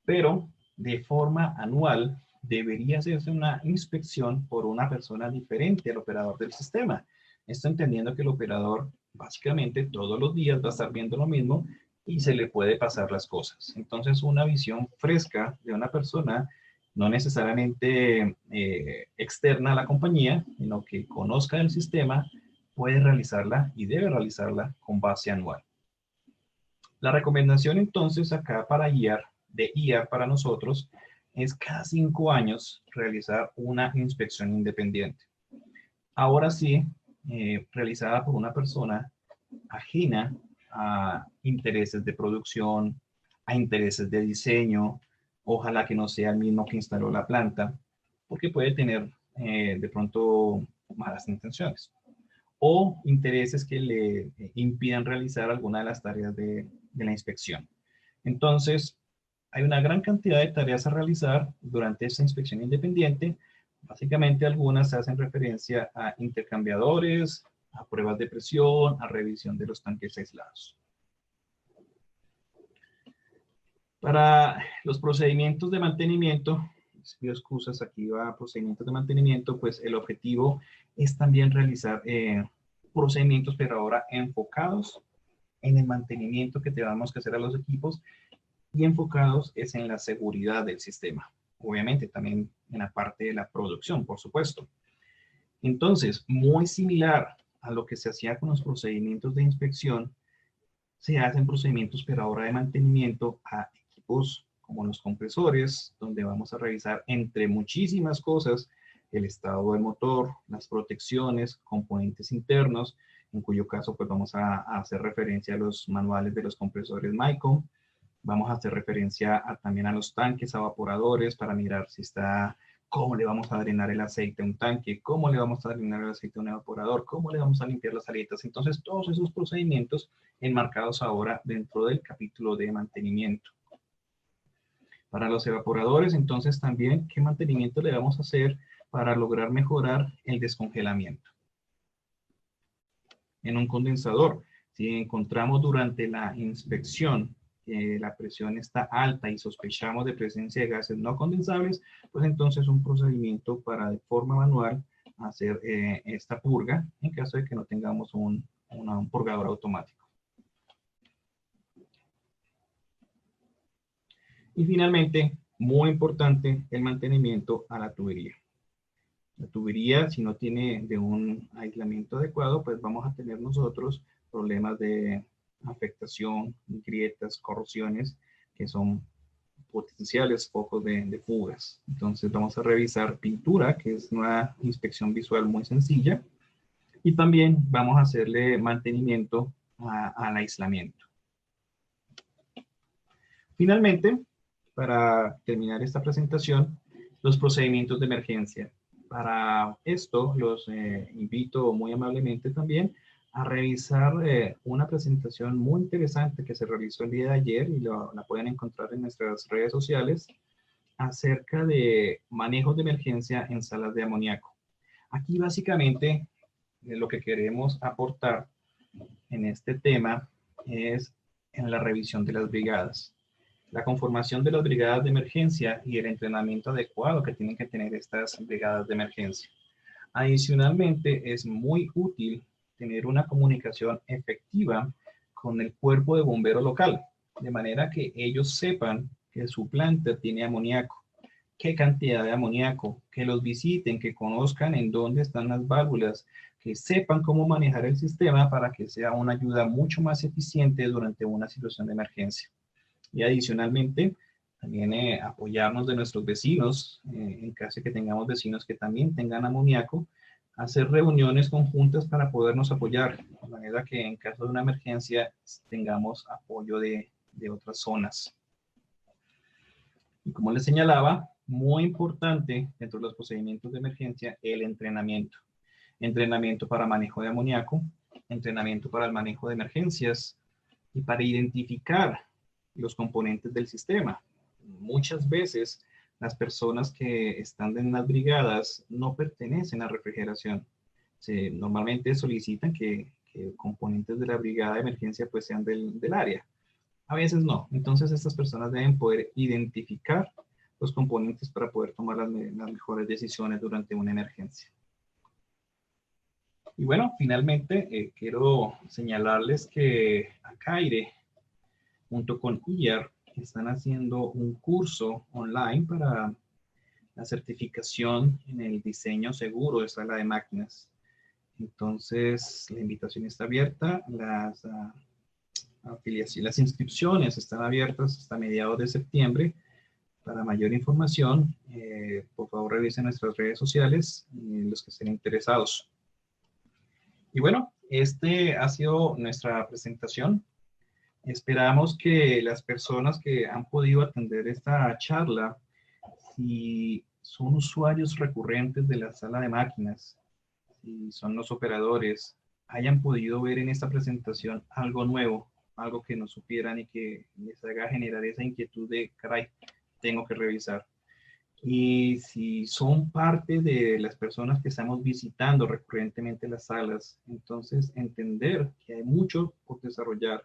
Pero de forma anual debería hacerse una inspección por una persona diferente al operador del sistema. Esto entendiendo que el operador básicamente todos los días va a estar viendo lo mismo y se le puede pasar las cosas. Entonces una visión fresca de una persona, no necesariamente externa a la compañía, sino que conozca el sistema, puede realizarla y debe realizarla con base anual. La recomendación entonces acá para IAR, de IAR para nosotros, es cada 5 años realizar una inspección independiente. Ahora sí, realizada por una persona ajena a intereses de producción, a intereses de diseño, ojalá que no sea el mismo que instaló la planta, porque puede tener de pronto malas intenciones o intereses que le impidan realizar alguna de las tareas de la inspección. Entonces, hay una gran cantidad de tareas a realizar durante esta inspección independiente. Básicamente, algunas hacen referencia a intercambiadores, a pruebas de presión, a revisión de los tanques aislados. Para los procedimientos de mantenimiento, pido excusas, aquí va procedimientos de mantenimiento, pues el objetivo es también realizar procedimientos, pero ahora enfocados en el mantenimiento que tenemos que hacer a los equipos y enfocados es en la seguridad del sistema. Obviamente también en la parte de la producción, por supuesto. Entonces, muy similar a lo que se hacía con los procedimientos de inspección, se hacen procedimientos, pero ahora de mantenimiento a equipos como los compresores, donde vamos a revisar entre muchísimas cosas el estado del motor, las protecciones, componentes internos, en cuyo caso pues vamos a hacer referencia a los manuales de los compresores Micom. Vamos a hacer referencia también a los tanques evaporadores para mirar si está, cómo le vamos a drenar el aceite a un tanque, cómo le vamos a drenar el aceite a un evaporador, cómo le vamos a limpiar las aletas. Entonces, todos esos procedimientos enmarcados ahora dentro del capítulo de mantenimiento. Para los evaporadores, entonces también, ¿qué mantenimiento le vamos a hacer para lograr mejorar el descongelamiento? En un condensador, si encontramos durante la inspección que la presión está alta y sospechamos de presencia de gases no condensables, pues entonces un procedimiento para de forma manual hacer esta purga en caso de que no tengamos un purgador automático. Y finalmente, muy importante, el mantenimiento a la tubería. La tubería, si no tiene de un aislamiento adecuado, pues vamos a tener nosotros problemas de afectación, grietas, corrosiones, que son potenciales focos de fugas. Entonces vamos a revisar pintura, que es una inspección visual muy sencilla, y también vamos a hacerle mantenimiento al aislamiento. Finalmente, para terminar esta presentación, los procedimientos de emergencia. Para esto, los invito muy amablemente también a revisar una presentación muy interesante que se realizó el día de ayer y la pueden encontrar en nuestras redes sociales acerca de manejo de emergencia en salas de amoníaco. Aquí básicamente lo que queremos aportar en este tema es en la revisión de las brigadas. La conformación de las brigadas de emergencia y el entrenamiento adecuado que tienen que tener estas brigadas de emergencia. Adicionalmente, es muy útil tener una comunicación efectiva con el cuerpo de bombero local, de manera que ellos sepan que su planta tiene amoníaco, qué cantidad de amoníaco, que los visiten, que conozcan en dónde están las válvulas, que sepan cómo manejar el sistema para que sea una ayuda mucho más eficiente durante una situación de emergencia. Y adicionalmente, también apoyarnos de nuestros vecinos, en caso de que tengamos vecinos que también tengan amoníaco, hacer reuniones conjuntas para podernos apoyar, de manera que en caso de una emergencia tengamos apoyo de otras zonas. Y como les señalaba, muy importante dentro de los procedimientos de emergencia, el entrenamiento. Entrenamiento para manejo de amoníaco, entrenamiento para el manejo de emergencias y para identificar los componentes del sistema. Muchas veces las personas que están en las brigadas no pertenecen a refrigeración. Normalmente solicitan que componentes de la brigada de emergencia pues sean del área. A veces no. Entonces estas personas deben poder identificar los componentes para poder tomar las mejores decisiones durante una emergencia. Y bueno, finalmente quiero señalarles que Acaire, junto con IAR, están haciendo un curso online para la certificación en el diseño seguro de sala de máquinas. Entonces, la invitación está abierta, las inscripciones están abiertas hasta mediados de septiembre. Para mayor información, por favor revisen nuestras redes sociales, los que estén interesados. Y bueno, este ha sido nuestra presentación. Esperamos que las personas que han podido atender esta charla, si son usuarios recurrentes de la sala de máquinas, si son los operadores, hayan podido ver en esta presentación algo nuevo, algo que no supieran y que les haga generar esa inquietud de, caray, tengo que revisar. Y si son parte de las personas que estamos visitando recurrentemente las salas, entonces entender que hay mucho por desarrollar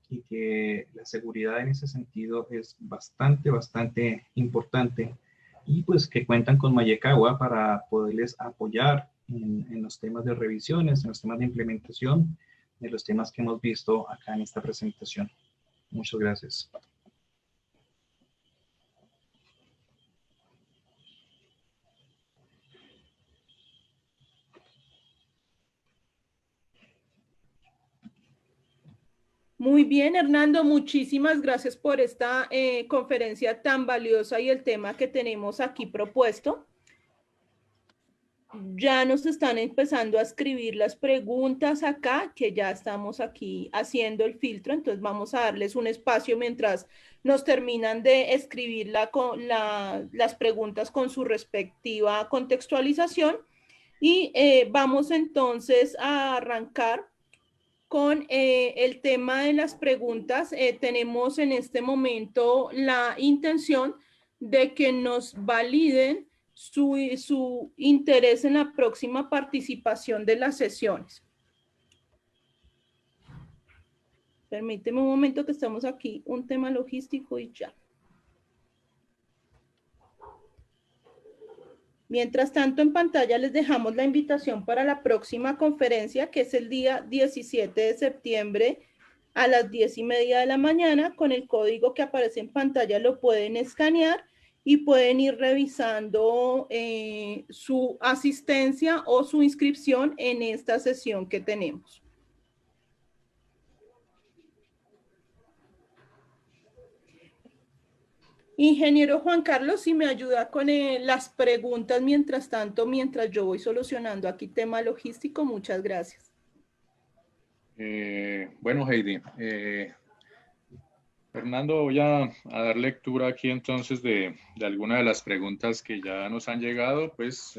y que la seguridad en ese sentido es bastante importante, y pues que cuentan con Mayecagua para poderles apoyar en los temas de revisiones, en los temas de implementación, en los temas que hemos visto acá en esta presentación. Muchas gracias. Muy bien, Hernando, muchísimas gracias por esta conferencia tan valiosa y el tema que tenemos aquí propuesto. Ya nos están empezando a escribir las preguntas acá, que ya estamos aquí haciendo el filtro, entonces vamos a darles un espacio mientras nos terminan de escribir las preguntas con su respectiva contextualización. Y vamos entonces a arrancar con el tema de las preguntas. Tenemos en este momento la intención de que nos validen su interés en la próxima participación de las sesiones. Permíteme un momento que estamos aquí, un tema logístico y ya. Mientras tanto, en pantalla les dejamos la invitación para la próxima conferencia, que es el día 17 de septiembre a las 10:30 de la mañana. Con el código que aparece en pantalla lo pueden escanear y pueden ir revisando su asistencia o su inscripción en esta sesión que tenemos. Ingeniero Juan Carlos, si me ayuda con las preguntas mientras tanto, mientras yo voy solucionando aquí tema logístico, muchas gracias. Bueno, Heidi, Fernando, voy a dar lectura aquí entonces de algunas de las preguntas que ya nos han llegado. Pues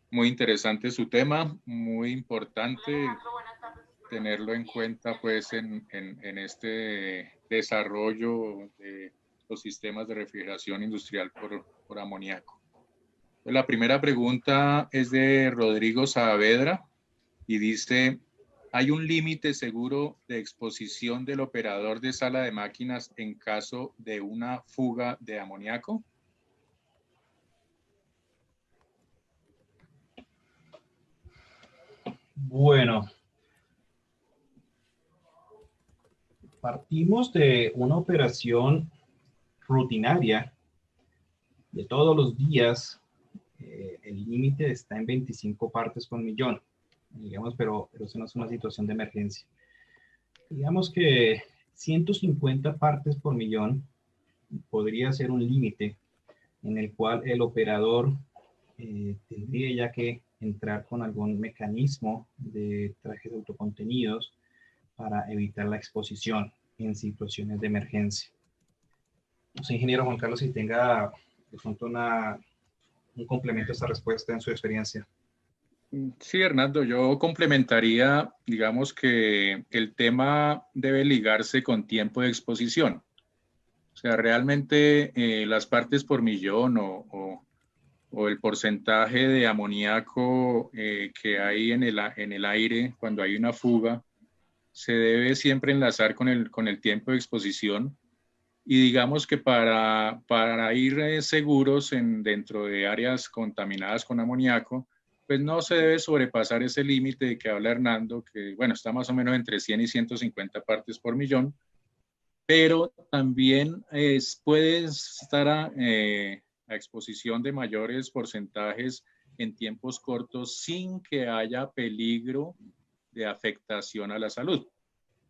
muy interesante su tema, muy importante tenerlo en cuenta pues en este desarrollo de los sistemas de refrigeración industrial por amoníaco. La primera pregunta es de Rodrigo Saavedra y dice: ¿hay un límite seguro de exposición del operador de sala de máquinas en caso de una fuga de amoníaco? Bueno, partimos de una operación rutinaria de todos los días. El límite está en 25 partes por millón, digamos, pero eso no es una situación de emergencia. Digamos que 150 partes por millón podría ser un límite en el cual el operador tendría ya que entrar con algún mecanismo de trajes autocontenidos para evitar la exposición en situaciones de emergencia. No sé, ingeniero Juan Carlos, si tenga de pronto un complemento a esta respuesta en su experiencia. Sí, Hernando, yo complementaría, digamos que el tema debe ligarse con tiempo de exposición. O sea, realmente las partes por millón o el porcentaje de amoníaco que hay en el aire cuando hay una fuga se debe siempre enlazar con el tiempo de exposición. Y digamos que para ir seguros dentro de áreas contaminadas con amoníaco, pues no se debe sobrepasar ese límite de que habla Hernando, que bueno, está más o menos entre 100 y 150 partes por millón, pero también puede estar a exposición de mayores porcentajes en tiempos cortos sin que haya peligro de afectación a la salud.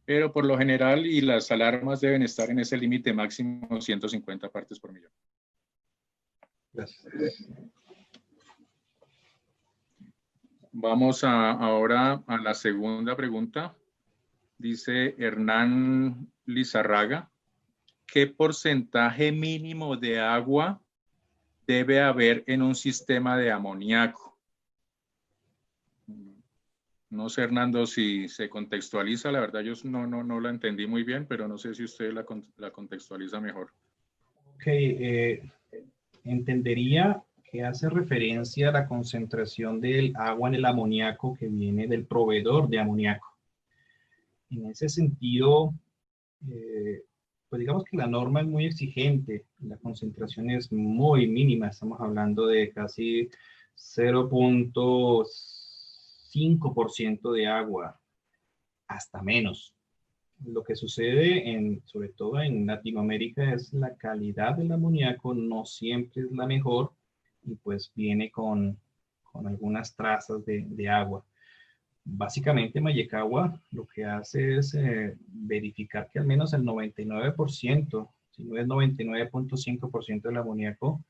Pero por lo general y las alarmas deben estar en ese límite máximo 150 partes por millón. Gracias. Vamos ahora a la segunda pregunta. Dice Hernán Lizarraga, ¿qué porcentaje mínimo de agua debe haber en un sistema de amoníaco? No sé, Hernando, si se contextualiza. La verdad, yo no la entendí muy bien, pero no sé si usted la contextualiza mejor. Ok, entendería que hace referencia a la concentración del agua en el amoníaco que viene del proveedor de amoníaco. En ese sentido, pues digamos que la norma es muy exigente, la concentración es muy mínima, estamos hablando de casi 0.5% de agua, hasta menos. Lo que sucede, sobre todo en Latinoamérica, es la calidad del amoníaco no siempre es la mejor y pues viene con algunas trazas de agua. Básicamente Mayecagua lo que hace es verificar que al menos el 99%, si no es 99.5% del amoníaco,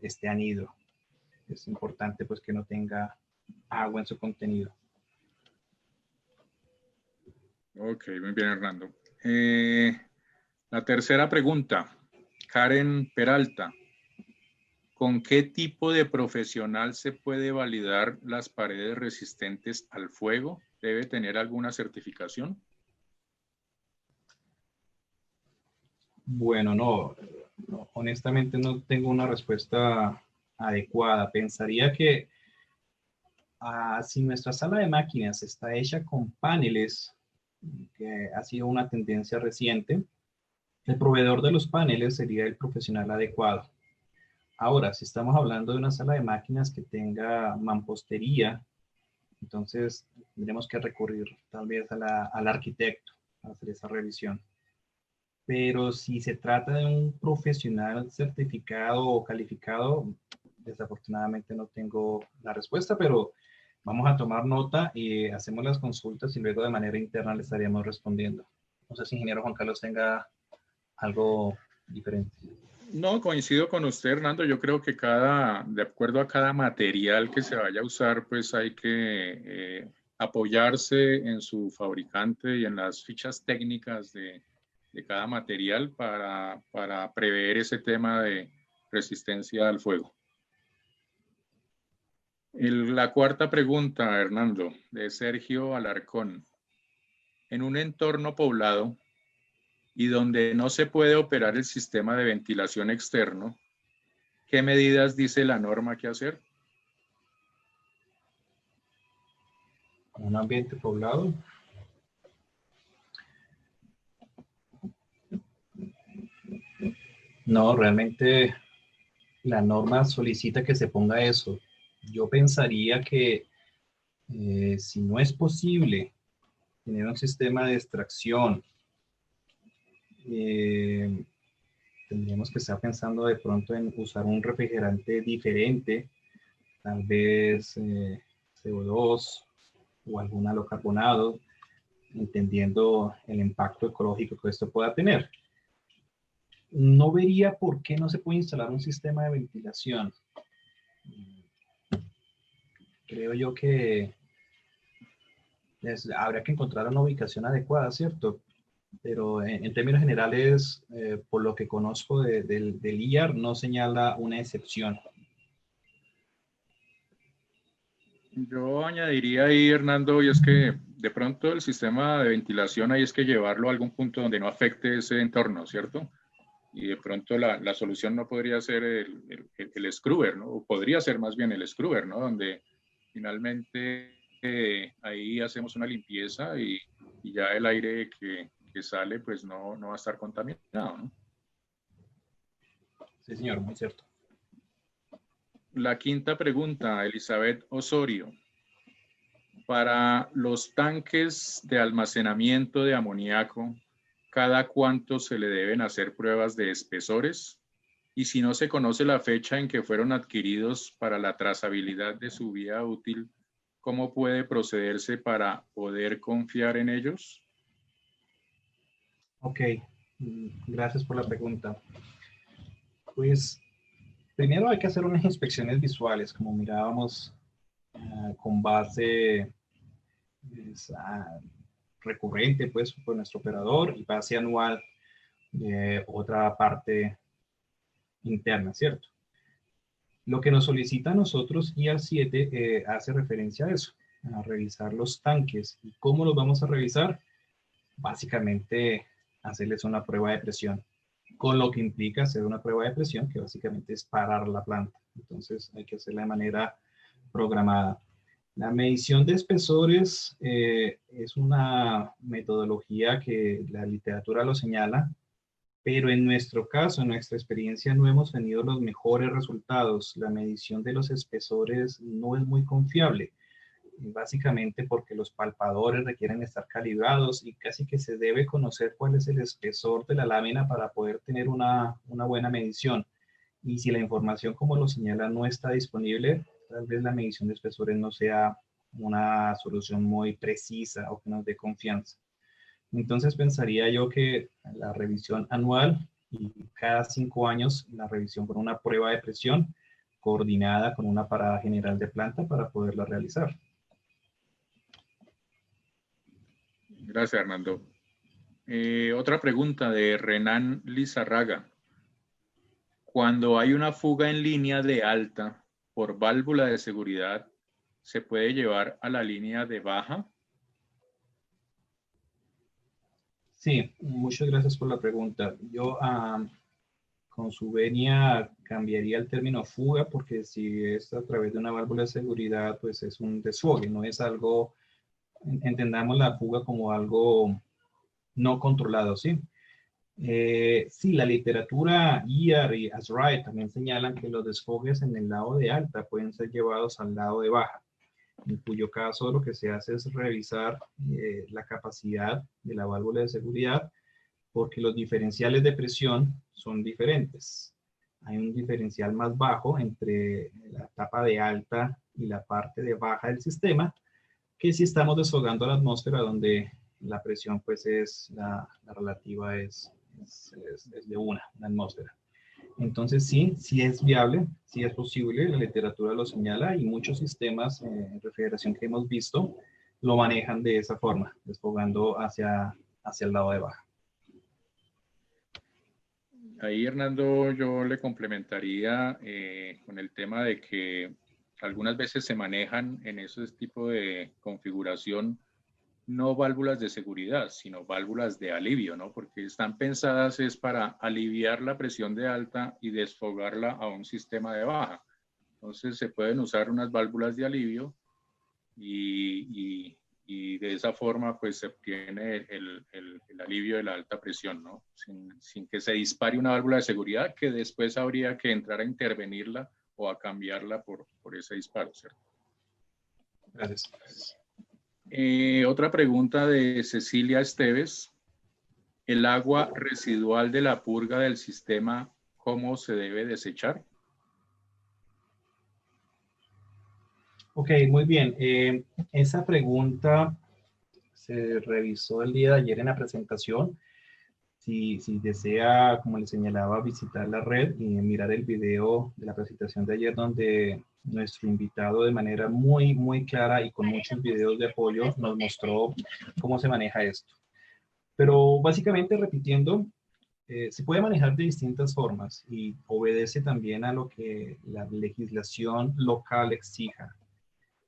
esté anhidro. Es importante pues que no tenga agua en su contenido. Ok, muy bien, Hernando. La tercera pregunta, Karen Peralta. ¿Con qué tipo de profesional se puede validar las paredes resistentes al fuego? ¿Debe tener alguna certificación? Bueno, no, honestamente no tengo una respuesta adecuada. Pensaría que si nuestra sala de máquinas está hecha con paneles, que ha sido una tendencia reciente, el proveedor de los paneles sería el profesional adecuado. Ahora, si estamos hablando de una sala de máquinas que tenga mampostería, entonces tendremos que recurrir tal vez al arquitecto para hacer esa revisión. Pero si se trata de un profesional certificado o calificado, desafortunadamente no tengo la respuesta, pero vamos a tomar nota y hacemos las consultas y luego de manera interna le estaríamos respondiendo. No sé si ingeniero Juan Carlos tenga algo diferente. No, coincido con usted, Hernando. Yo creo que de acuerdo a cada material que se vaya a usar, pues hay que apoyarse en su fabricante y en las fichas técnicas de cada material para prever ese tema de resistencia al fuego. La cuarta pregunta, Hernando, de Sergio Alarcón. En un entorno poblado y donde no se puede operar el sistema de ventilación externo, ¿qué medidas dice la norma que hacer? Un ambiente poblado. No, realmente la norma solicita que se ponga eso. Yo pensaría que si no es posible tener un sistema de extracción, tendríamos que estar pensando de pronto en usar un refrigerante diferente, tal vez CO2 o algún halocarbonado, entendiendo el impacto ecológico que esto pueda tener. No vería por qué no se puede instalar un sistema de ventilación. creo yo que habría que encontrar una ubicación adecuada, ¿cierto? Pero en términos generales, por lo que conozco del IAR, no señala una excepción. Yo añadiría ahí, Hernando, y es que de pronto el sistema de ventilación ahí es que llevarlo a algún punto donde no afecte ese entorno, ¿cierto? Y de pronto la solución no podría ser el scrubber, ¿no? O podría ser más bien el scrubber, ¿no? Donde finalmente ahí hacemos una limpieza y ya el aire que sale pues no va a estar contaminado, ¿no? Sí, señor, muy cierto. La quinta pregunta, Elizabeth Osorio. Para los tanques de almacenamiento de amoníaco, ¿cada cuánto se le deben hacer pruebas de espesores? Y si no se conoce la fecha en que fueron adquiridos para la trazabilidad de su vida útil, ¿cómo puede procederse para poder confiar en ellos? Ok, gracias por la pregunta. Pues primero hay que hacer unas inspecciones visuales, como mirábamos, con base pues, recurrente pues, por nuestro operador y base anual de otra parte interna, ¿cierto? Lo que nos solicita a nosotros IAR7 hace referencia a eso, a revisar los tanques. ¿Y cómo los vamos a revisar? Básicamente hacerles una prueba de presión, con lo que implica hacer una prueba de presión que básicamente es parar la planta. Entonces hay que hacerla de manera programada. La medición de espesores es una metodología que la literatura lo señala, pero en nuestro caso, en nuestra experiencia, no hemos tenido los mejores resultados. La medición de los espesores no es muy confiable, básicamente porque los palpadores requieren estar calibrados y casi que se debe conocer cuál es el espesor de la lámina para poder tener una buena medición. Y si la información, como lo señala, no está disponible, tal vez la medición de espesores no sea una solución muy precisa o que nos dé confianza. Entonces pensaría yo que la revisión anual y cada 5 años la revisión con una prueba de presión coordinada con una parada general de planta para poderla realizar. Gracias, Hernando. Otra pregunta de Renan Lizarraga. Cuando hay una fuga en línea de alta por válvula de seguridad, ¿se puede llevar a la línea de baja? Sí, muchas gracias por la pregunta. Yo con su venia cambiaría el término fuga porque si es a través de una válvula de seguridad, pues es un desfogue, no es algo, entendamos la fuga como algo no controlado, ¿sí? Sí, la literatura IAR y ASRAE también señalan que los desfogues en el lado de alta pueden ser llevados al lado de baja, en cuyo caso lo que se hace es revisar la capacidad de la válvula de seguridad porque los diferenciales de presión son diferentes. Hay un diferencial más bajo entre la etapa de alta y la parte de baja del sistema, que si estamos desfogando a la atmósfera donde la presión pues es la relativa es de una atmósfera. Entonces sí es viable, sí es posible, la literatura lo señala y muchos sistemas en refrigeración que hemos visto lo manejan de esa forma, desfogando hacia el lado de baja. Ahí, Hernando, yo le complementaría con el tema de que algunas veces se manejan en ese tipo de configuración no válvulas de seguridad, sino válvulas de alivio, ¿no? Porque están pensadas es para aliviar la presión de alta y desfogarla a un sistema de baja. Entonces se pueden usar unas válvulas de alivio y de esa forma pues se obtiene el alivio de la alta presión, ¿no? Sin que se dispare una válvula de seguridad que después habría que entrar a intervenirla o a cambiarla por ese disparo, ¿cierto? Gracias. Otra pregunta de Cecilia Esteves. ¿El agua residual de la purga del sistema, cómo se debe desechar? Ok, muy bien. Esa pregunta se revisó el día de ayer en la presentación. Si desea, como le señalaba, visitar la red y mirar el video de la presentación de ayer donde nuestro invitado de manera muy clara y con muchos videos de apoyo nos mostró cómo se maneja esto. Pero básicamente, repitiendo, se puede manejar de distintas formas y obedece también a lo que la legislación local exija.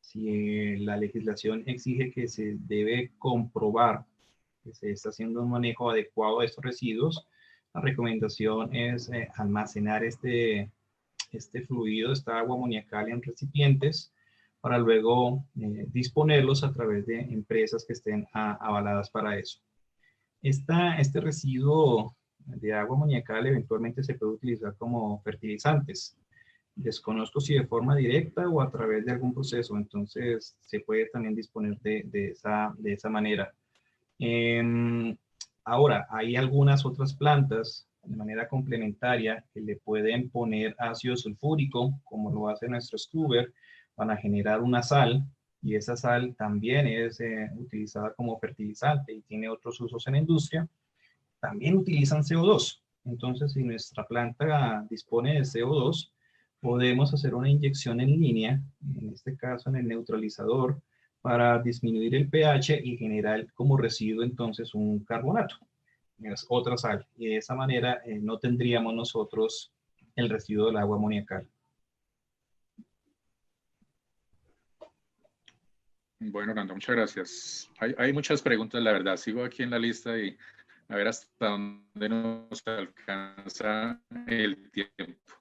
Si la legislación exige que se debe comprobar que se está haciendo un manejo adecuado de estos residuos, la recomendación es almacenar este fluido, esta agua amoniacal en recipientes para luego disponerlos a través de empresas que estén avaladas para eso. Este residuo de agua amoniacal eventualmente se puede utilizar como fertilizantes. Desconozco si de forma directa o a través de algún proceso, entonces se puede también disponer de esa manera. Ahora, hay algunas otras plantas de manera complementaria que le pueden poner ácido sulfúrico, como lo hace nuestro Stuber, para generar una sal, y esa sal también es utilizada como fertilizante y tiene otros usos en la industria. También utilizan CO2. Entonces, si nuestra planta dispone de CO2, podemos hacer una inyección en línea, en este caso en el neutralizador, para disminuir el pH y generar como residuo entonces un carbonato, es otra sal. Y de esa manera no tendríamos nosotros el residuo del agua amoniacal. Bueno, Orlando, muchas gracias. Hay muchas preguntas, la verdad. Sigo aquí en la lista y a ver hasta dónde nos alcanza el tiempo.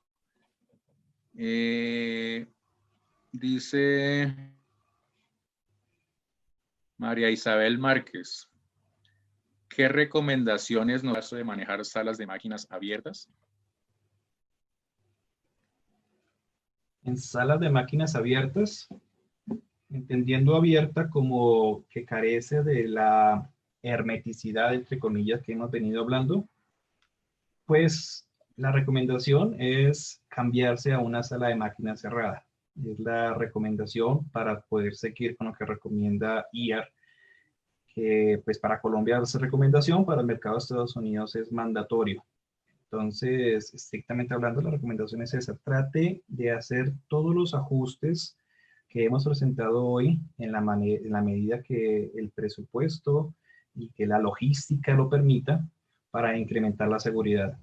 Dice María Isabel Márquez, ¿qué recomendaciones nos hace de manejar salas de máquinas abiertas? En salas de máquinas abiertas, entendiendo abierta como que carece de la hermeticidad, entre comillas, que hemos venido hablando, pues la recomendación es cambiarse a una sala de máquinas cerrada. Es la recomendación para poder seguir con lo que recomienda IAR, que pues para Colombia es recomendación, para el mercado de Estados Unidos es mandatorio. Entonces, estrictamente hablando, la recomendación es esa. Trate de hacer todos los ajustes que hemos presentado hoy en la medida que el presupuesto y que la logística lo permita para incrementar la seguridad.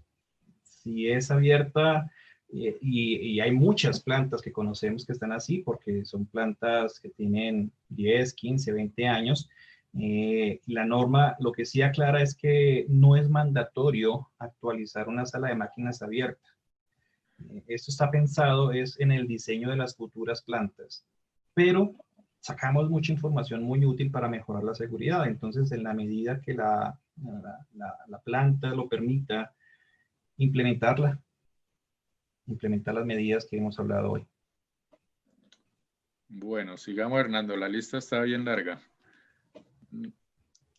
Si es abierta, y hay muchas plantas que conocemos que están así, porque son plantas que tienen 10, 15, 20 años, la norma lo que sí aclara es que no es mandatorio actualizar una sala de máquinas abierta. Esto está pensado es en el diseño de las futuras plantas, pero sacamos mucha información muy útil para mejorar la seguridad. Entonces, en la medida que la planta lo permita, implementar las medidas que hemos hablado hoy. Bueno, sigamos, Hernando. La lista está bien larga.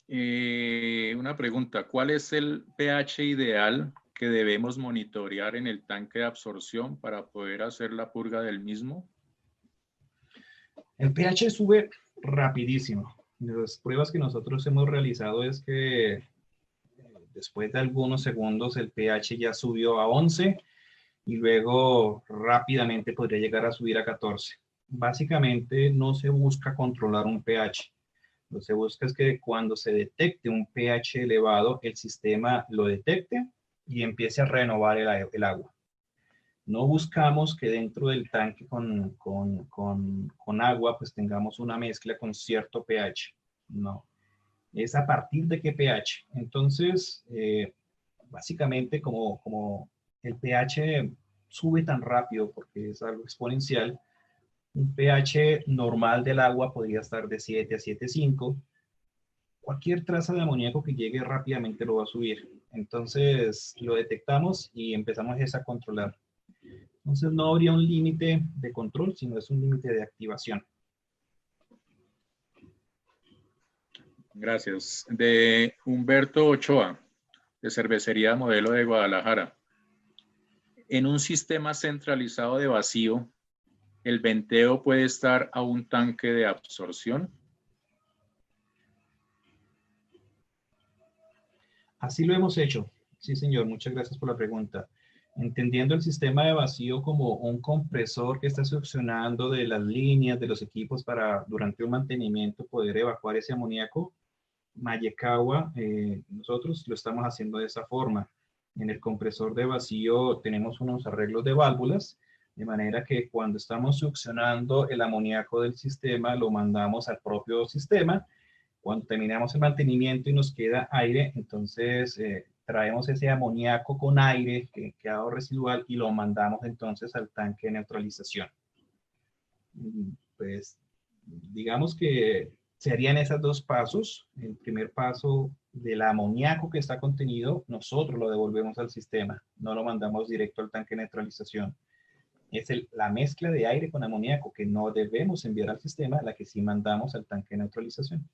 Una pregunta. ¿Cuál es el pH ideal que debemos monitorear en el tanque de absorción para poder hacer la purga del mismo? El pH sube rapidísimo. Las pruebas que nosotros hemos realizado es que después de algunos segundos el pH ya subió a 11 y luego rápidamente podría llegar a subir a 14. Básicamente no se busca controlar un pH. Lo que se busca es que cuando se detecte un pH elevado, el sistema lo detecte y empiece a renovar el agua. No buscamos que dentro del tanque con agua pues tengamos una mezcla con cierto pH. No. Es a partir de qué pH. Entonces, básicamente como el pH sube tan rápido porque es algo exponencial, un pH normal del agua podría estar de 7 a 7,5. Cualquier traza de amoníaco que llegue rápidamente lo va a subir. Entonces lo detectamos y empezamos a controlar. Entonces no habría un límite de control, sino es un límite de activación. Gracias. De Humberto Ochoa, de Cervecería Modelo de Guadalajara. En un sistema centralizado de vacío, ¿el venteo puede estar a un tanque de absorción? Así lo hemos hecho. Sí, señor. Muchas gracias por la pregunta. Entendiendo el sistema de vacío como un compresor que está succionando de las líneas de los equipos para durante un mantenimiento poder evacuar ese amoníaco, Mayecawa, nosotros lo estamos haciendo de esa forma. En el compresor de vacío tenemos unos arreglos de válvulas, de manera que cuando estamos succionando el amoníaco del sistema, lo mandamos al propio sistema. Cuando terminamos el mantenimiento y nos queda aire, entonces traemos ese amoníaco con aire que ha quedado residual y lo mandamos entonces al tanque de neutralización. Pues digamos que se harían esos dos pasos. El primer paso del amoníaco que está contenido, nosotros lo devolvemos al sistema, no lo mandamos directo al tanque de neutralización. Es la mezcla de aire con amoníaco que no debemos enviar al sistema, la que sí mandamos al tanque de neutralización.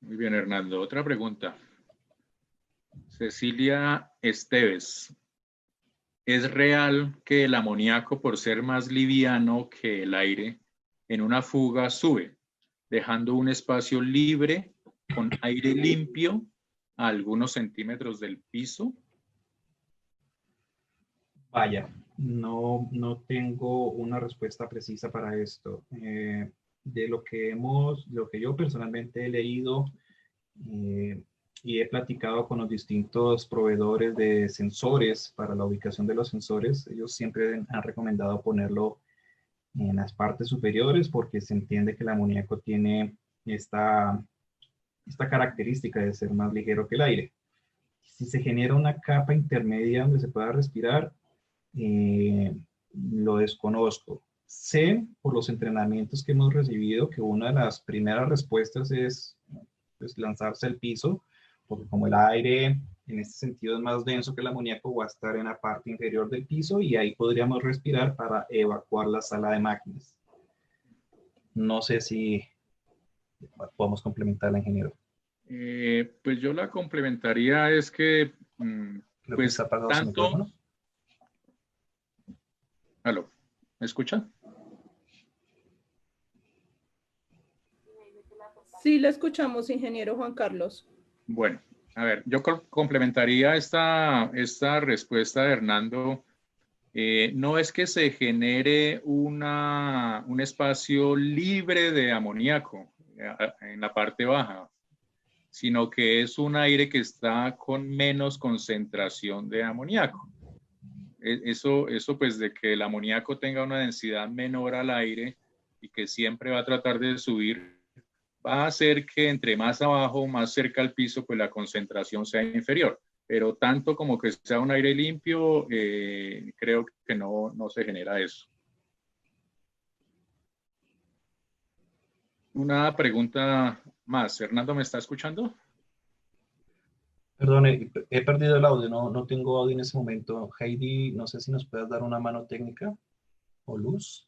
Muy bien, Hernando. Otra pregunta. Cecilia Esteves. ¿Es real que el amoníaco, por ser más liviano que el aire, en una fuga sube, dejando un espacio libre con aire limpio a algunos centímetros del piso? Vaya, no tengo una respuesta precisa para esto. De lo que yo personalmente he leído y he platicado con los distintos proveedores de sensores para la ubicación de los sensores, ellos siempre han recomendado ponerlo en las partes superiores porque se entiende que el amoníaco tiene esta característica de ser más ligero que el aire. Si se genera una capa intermedia donde se pueda respirar, lo desconozco. Sé por los entrenamientos que hemos recibido que una de las primeras respuestas es pues, lanzarse al piso, porque como el aire en este sentido es más denso que el amoníaco, va a estar en la parte inferior del piso y ahí podríamos respirar para evacuar la sala de máquinas. No sé si podemos complementar, ingeniero. Pues yo la complementaría es que, pues que tanto... ¿Aló? ¿Me escucha? Sí, la escuchamos, ingeniero Juan Carlos. Bueno, a ver, yo complementaría esta respuesta de Hernando. No es que se genere un espacio libre de amoníaco en la parte baja, sino que es un aire que está con menos concentración de amoníaco. Eso pues de que el amoníaco tenga una densidad menor al aire y que siempre va a tratar de subir, va a hacer que entre más abajo, más cerca al piso, pues la concentración sea inferior. Pero tanto como que sea un aire limpio, creo que no se genera eso. Una pregunta más. Hernando, ¿me está escuchando? Perdón, he perdido el audio, no tengo audio en ese momento. Heidi, no sé si nos puedes dar una mano técnica o Luz.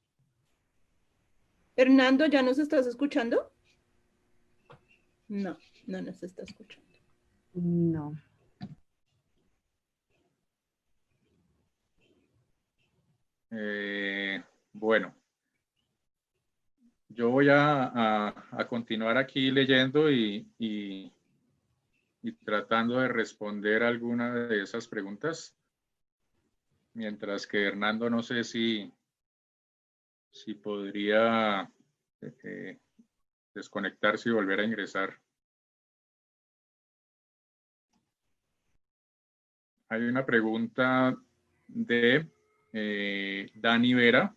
Hernando, ¿ya nos estás escuchando? No nos está escuchando. No. Bueno, yo voy a continuar aquí leyendo y tratando de responder alguna de esas preguntas, mientras que Hernando no sé si podría desconectarse y volver a ingresar. Hay una pregunta de Dani Vera.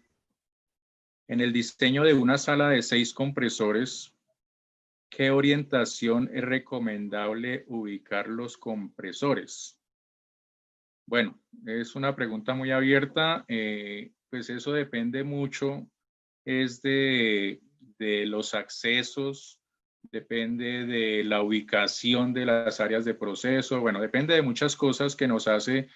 En el diseño de una sala de 6 compresores, ¿qué orientación es recomendable ubicar los compresores? Bueno, es una pregunta muy abierta. Pues eso depende mucho, es de los accesos, depende de la ubicación de las áreas de proceso. Bueno, depende de muchas cosas que nos hace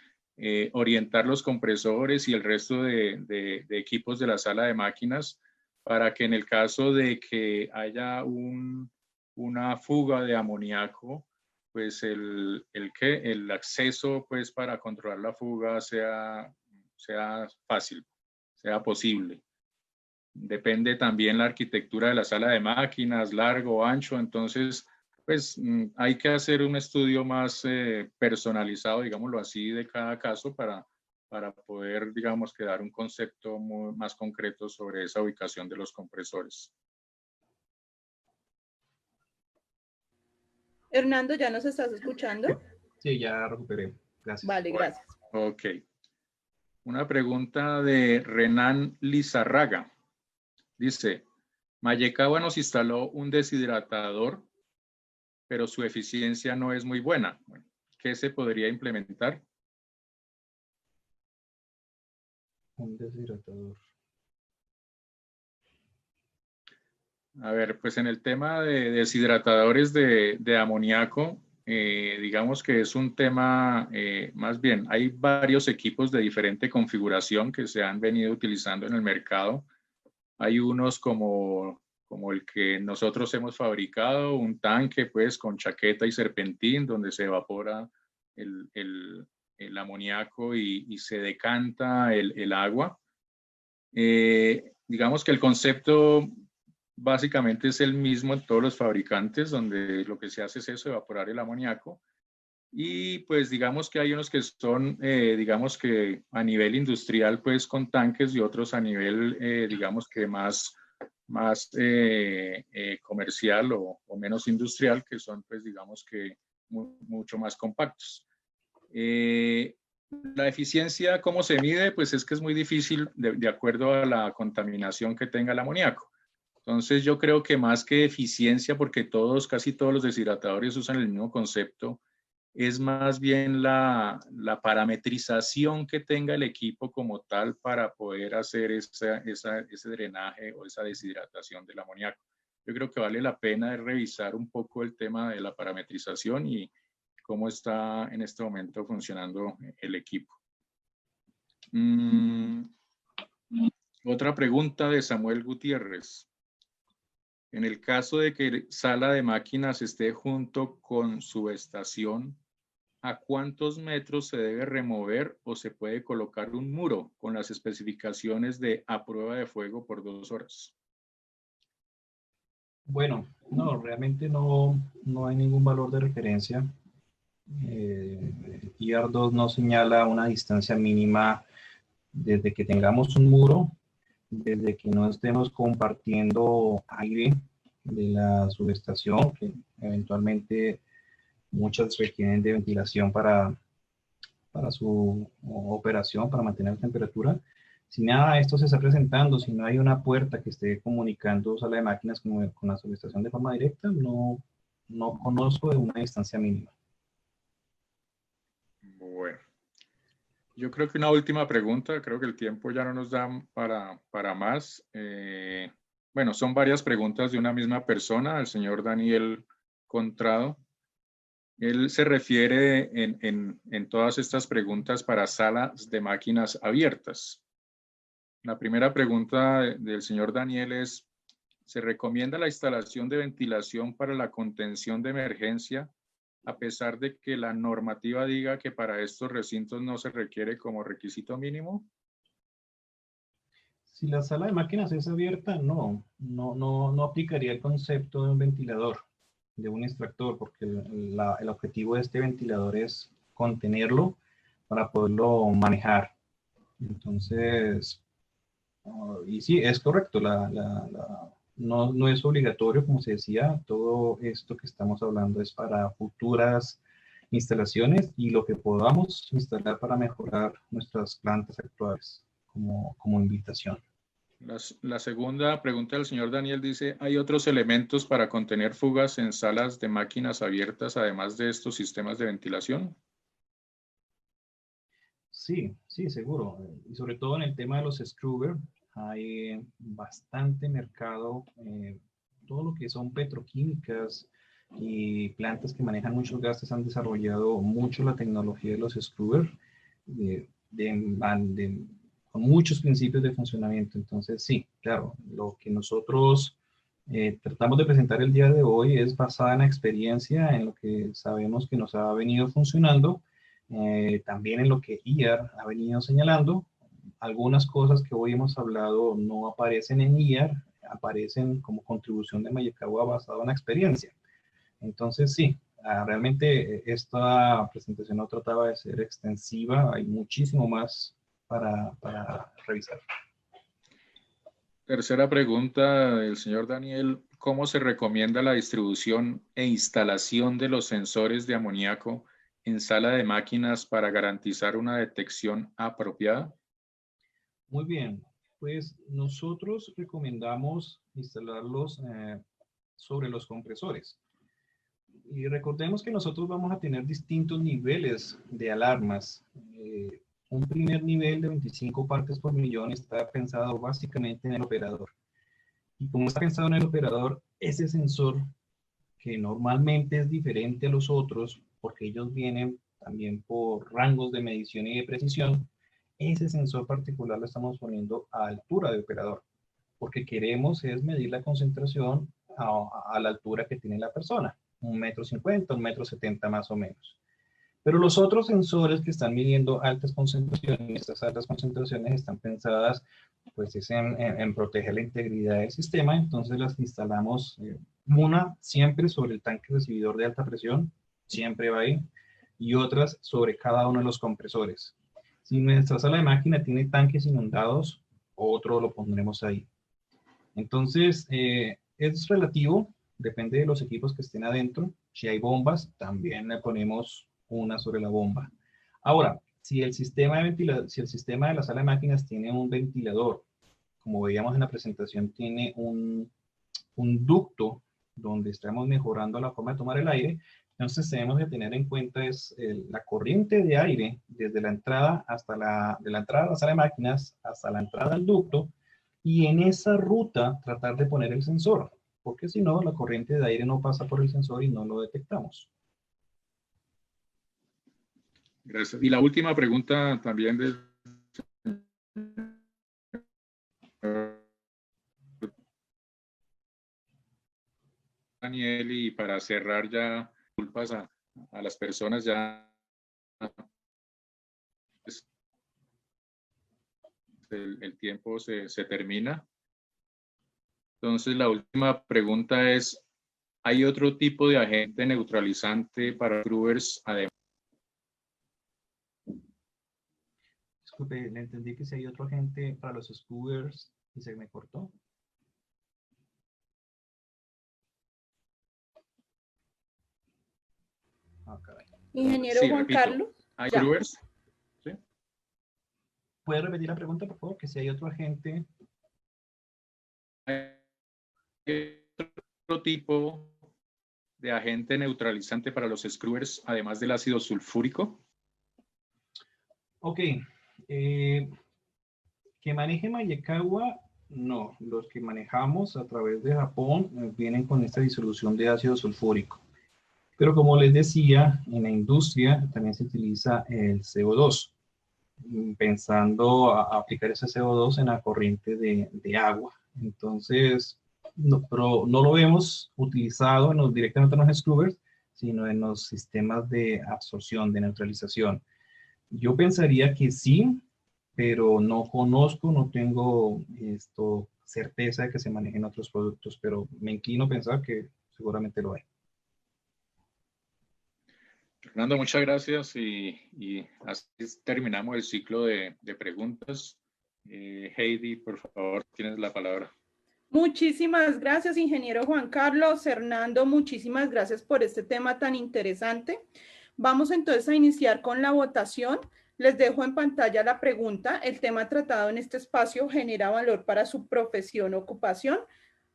orientar los compresores y el resto de equipos de la sala de máquinas para que en el caso de que haya una fuga de amoníaco, pues el acceso pues para controlar la fuga sea fácil, sea posible. Depende también la arquitectura de la sala de máquinas, largo, ancho, entonces pues hay que hacer un estudio más personalizado, digámoslo así, de cada caso para poder, digamos, que dar un concepto más concreto sobre esa ubicación de los compresores. Hernando, ¿ya nos estás escuchando? Sí, ya recuperé. Gracias. Vale, gracias. Ok. Una pregunta de Renan Lizarraga. Dice, Mayecagua nos instaló un deshidratador, pero su eficiencia no es muy buena. ¿Qué se podría implementar? Un deshidratador. A ver, pues en el tema de deshidratadores de amoníaco, digamos que es un tema, más bien, hay varios equipos de diferente configuración que se han venido utilizando en el mercado. Hay unos como el que nosotros hemos fabricado, un tanque pues con chaqueta y serpentín donde se evapora el amoníaco y se decanta el agua. Digamos que el concepto básicamente es el mismo en todos los fabricantes, donde lo que se hace es eso, evaporar el amoníaco. Y pues digamos que hay unos que son, digamos que a nivel industrial, pues con tanques y otros a nivel, digamos que más comercial o menos industrial, que son pues digamos que mucho más compactos. La eficiencia, ¿cómo se mide? Pues es que es muy difícil de acuerdo a la contaminación que tenga el amoníaco. Entonces yo creo que más que eficiencia, porque casi todos los deshidratadores usan el mismo concepto, es más bien la parametrización que tenga el equipo como tal para poder hacer ese drenaje o esa deshidratación del amoníaco. Yo creo que vale la pena revisar un poco el tema de la parametrización y cómo está en este momento funcionando el equipo. Otra pregunta de Samuel Gutiérrez. En el caso de que sala de máquinas esté junto con subestación, ¿a cuántos metros se debe remover o se puede colocar un muro con las especificaciones de a prueba de fuego por 2 horas? Bueno, no, realmente no hay ningún valor de referencia. IAR2 no señala una distancia mínima desde que tengamos un muro, desde que no estemos compartiendo aire de la subestación, que eventualmente muchas requieren de ventilación para su operación, para mantener la temperatura. Si nada de esto se está presentando, si no hay una puerta que esté comunicando sala de máquinas con la subestación de forma directa, no conozco de una distancia mínima. Bueno, yo creo que una última pregunta, creo que el tiempo ya no nos da para más. Bueno, son varias preguntas de una misma persona, el señor Daniel Contrado. Él se refiere en todas estas preguntas para salas de máquinas abiertas. La primera pregunta del señor Daniel es, ¿se recomienda la instalación de ventilación para la contención de emergencia a pesar de que la normativa diga que para estos recintos no se requiere como requisito mínimo? Si la sala de máquinas es abierta, no aplicaría el concepto de un ventilador, de un extractor, porque el objetivo de este ventilador es contenerlo para poderlo manejar. Entonces, y sí, es correcto, no es obligatorio, como se decía, todo esto que estamos hablando es para futuras instalaciones y lo que podamos instalar para mejorar nuestras plantas actuales como invitación. La segunda pregunta del señor Daniel dice, ¿hay otros elementos para contener fugas en salas de máquinas abiertas además de estos sistemas de ventilación? Sí, seguro. Y sobre todo en el tema de los scrubber, hay bastante mercado. Todo lo que son petroquímicas y plantas que manejan muchos gases han desarrollado mucho la tecnología de los scrubber con muchos principios de funcionamiento. Entonces, sí, claro, lo que nosotros tratamos de presentar el día de hoy es basada en la experiencia, en lo que sabemos que nos ha venido funcionando. También en lo que IAR ha venido señalando. Algunas cosas que hoy hemos hablado no aparecen en IAR, aparecen como contribución de Mayecagua basado en la experiencia. Entonces, sí, realmente esta presentación no trataba de ser extensiva, hay muchísimo más para revisar. Tercera pregunta del señor Daniel. ¿Cómo se recomienda la distribución e instalación de los sensores de amoníaco en sala de máquinas para garantizar una detección apropiada? Muy bien, pues nosotros recomendamos instalarlos sobre los compresores. Y recordemos que nosotros vamos a tener distintos niveles de alarmas. Un primer nivel de 25 partes por millón está pensado básicamente en el operador. Y como está pensado en el operador, ese sensor, que normalmente es diferente a los otros, porque ellos vienen también por rangos de medición y de precisión, ese sensor particular lo estamos poniendo a altura de operador, porque queremos es medir la concentración a la altura que tiene la persona, 1,50 m, 1,70 m más o menos. Pero los otros sensores que están midiendo altas concentraciones, estas altas concentraciones están pensadas pues es en proteger la integridad del sistema, entonces las instalamos una siempre sobre el tanque recibidor de alta presión, siempre va ahí, y otras sobre cada uno de los compresores. Si nuestra sala de máquina tiene tanques inundados, otro lo pondremos ahí. Entonces, es relativo, depende de los equipos que estén adentro. Si hay bombas, también le ponemos una sobre la bomba. Ahora, si el sistema de la sala de máquinas tiene un ventilador, como veíamos en la presentación, tiene un ducto donde estamos mejorando la forma de tomar el aire, entonces tenemos que tener en cuenta la corriente de aire desde la entrada de la entrada a la sala de máquinas hasta la entrada al ducto, y en esa ruta tratar de poner el sensor, porque si no, la corriente de aire no pasa por el sensor y no lo detectamos. Gracias. Y la última pregunta también de Daniel, y para cerrar ya, disculpas a las personas ya. El tiempo se termina. Entonces, la última pregunta es, ¿hay otro tipo de agente neutralizante para scrubbers además? Disculpe, le entendí que si hay otro agente para los scrubbers y se me cortó. Ah, caray. Ingeniero Sí, Juan repito, Carlos. ¿hay Ya. scrubbers? ¿Sí? ¿Puede repetir la pregunta, por favor? Que si hay otro agente. ¿Hay otro tipo de agente neutralizante para los scrubbers además del ácido sulfúrico? Ok. Que maneje Mayekawa, no. Los que manejamos a través de Japón vienen con esta disolución de ácido sulfúrico. Pero como les decía, en la industria también se utiliza el CO2, pensando a aplicar ese CO2 en la corriente de agua. Entonces, no, pero no lo vemos utilizado directamente en los scrubbers, sino en los sistemas de absorción, de neutralización. Yo pensaría que sí, pero no conozco, no tengo certeza de que se manejen otros productos, pero me inclino a pensar que seguramente lo hay. Fernando, muchas gracias y así terminamos el ciclo de preguntas. Heidi, por favor, tienes la palabra. Muchísimas gracias, ingeniero Juan Carlos. Hernando, muchísimas gracias por este tema tan interesante. Vamos entonces a iniciar con la votación. Les dejo en pantalla la pregunta. ¿El tema tratado en este espacio genera valor para su profesión o ocupación?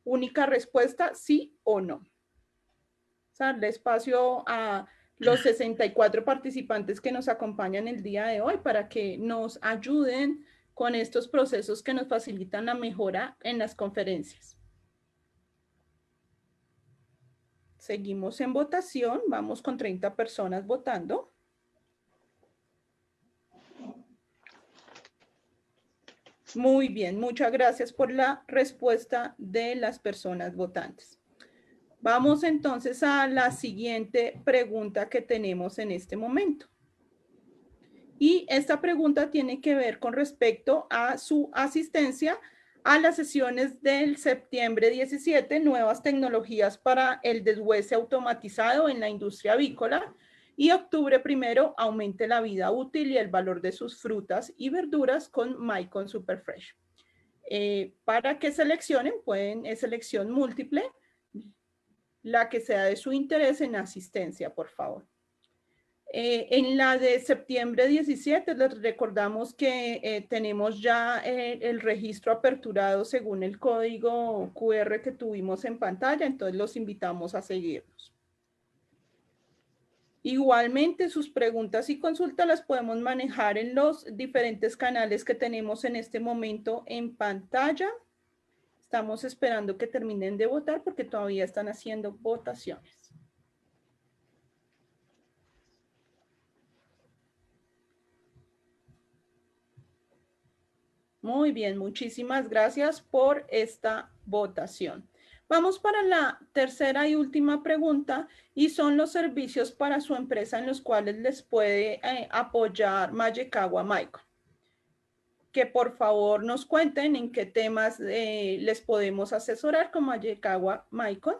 Única respuesta, sí o no. Darle espacio a los 64 participantes que nos acompañan el día de hoy para que nos ayuden con estos procesos que nos facilitan la mejora en las conferencias. Seguimos en votación, vamos con 30 personas votando. Muy bien, muchas gracias por la respuesta de las personas votantes. Vamos entonces a la siguiente pregunta que tenemos en este momento. Y esta pregunta tiene que ver con respecto a su asistencia a las sesiones del septiembre 17, nuevas tecnologías para el deshuese automatizado en la industria avícola, y octubre 1, aumente la vida útil y el valor de sus frutas y verduras con Mycon Superfresh. Para que seleccionen, es selección múltiple, la que sea de su interés en asistencia, por favor. En la de septiembre 17 les recordamos que tenemos ya el registro aperturado según el código QR que tuvimos en pantalla, entonces los invitamos a seguirnos. Igualmente, sus preguntas y consultas las podemos manejar en los diferentes canales que tenemos en este momento en pantalla. Estamos esperando que terminen de votar porque todavía están haciendo votaciones. Muy bien, muchísimas gracias por esta votación. Vamos para la tercera y última pregunta, y son los servicios para su empresa en los cuales les puede apoyar Mayecawa Mycon. Que por favor nos cuenten en qué temas les podemos asesorar con Mayecawa Mycon.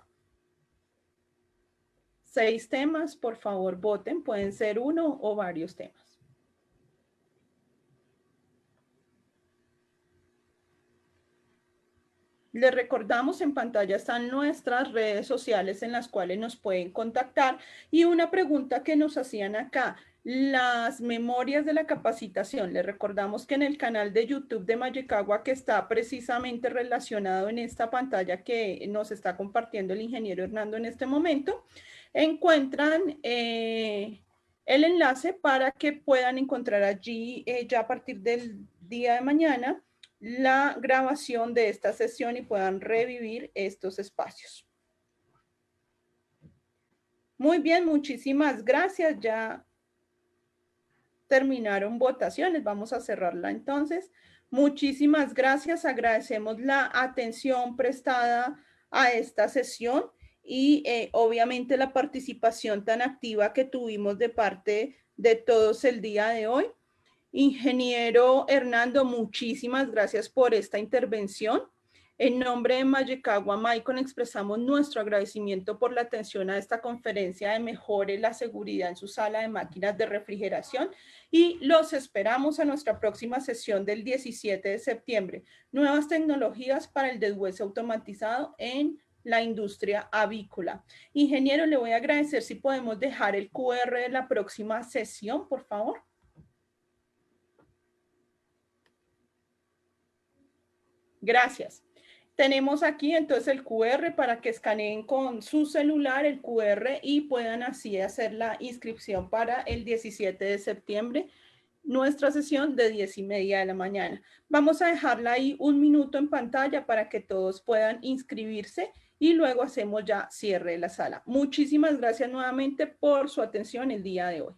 6 temas, por favor voten, pueden ser uno o varios temas. Les recordamos, en pantalla están nuestras redes sociales en las cuales nos pueden contactar, y una pregunta que nos hacían acá, las memorias de la capacitación. Les recordamos que en el canal de YouTube de Mayecawa, que está precisamente relacionado en esta pantalla que nos está compartiendo el ingeniero Hernando en este momento, encuentran el enlace para que puedan encontrar allí ya a partir del día de mañana la grabación de esta sesión y puedan revivir estos espacios. Muy bien, muchísimas gracias. Ya terminaron votaciones. Vamos a cerrarla entonces. Muchísimas gracias. Agradecemos la atención prestada a esta sesión y obviamente la participación tan activa que tuvimos de parte de todos el día de hoy. Ingeniero Hernando, muchísimas gracias por esta intervención. En nombre de Mayecawa Mycon expresamos nuestro agradecimiento por la atención a esta conferencia de Mejore la seguridad en su sala de máquinas de refrigeración, y los esperamos a nuestra próxima sesión del 17 de septiembre. Nuevas tecnologías para el deshuese automatizado en la industria avícola. Ingeniero, le voy a agradecer si podemos dejar el QR de la próxima sesión, por favor. Gracias. Tenemos aquí entonces el QR para que escaneen con su celular el QR y puedan así hacer la inscripción para el 17 de septiembre, nuestra sesión de 10:30 de la mañana. Vamos a dejarla ahí un minuto en pantalla para que todos puedan inscribirse y luego hacemos ya cierre de la sala. Muchísimas gracias nuevamente por su atención el día de hoy.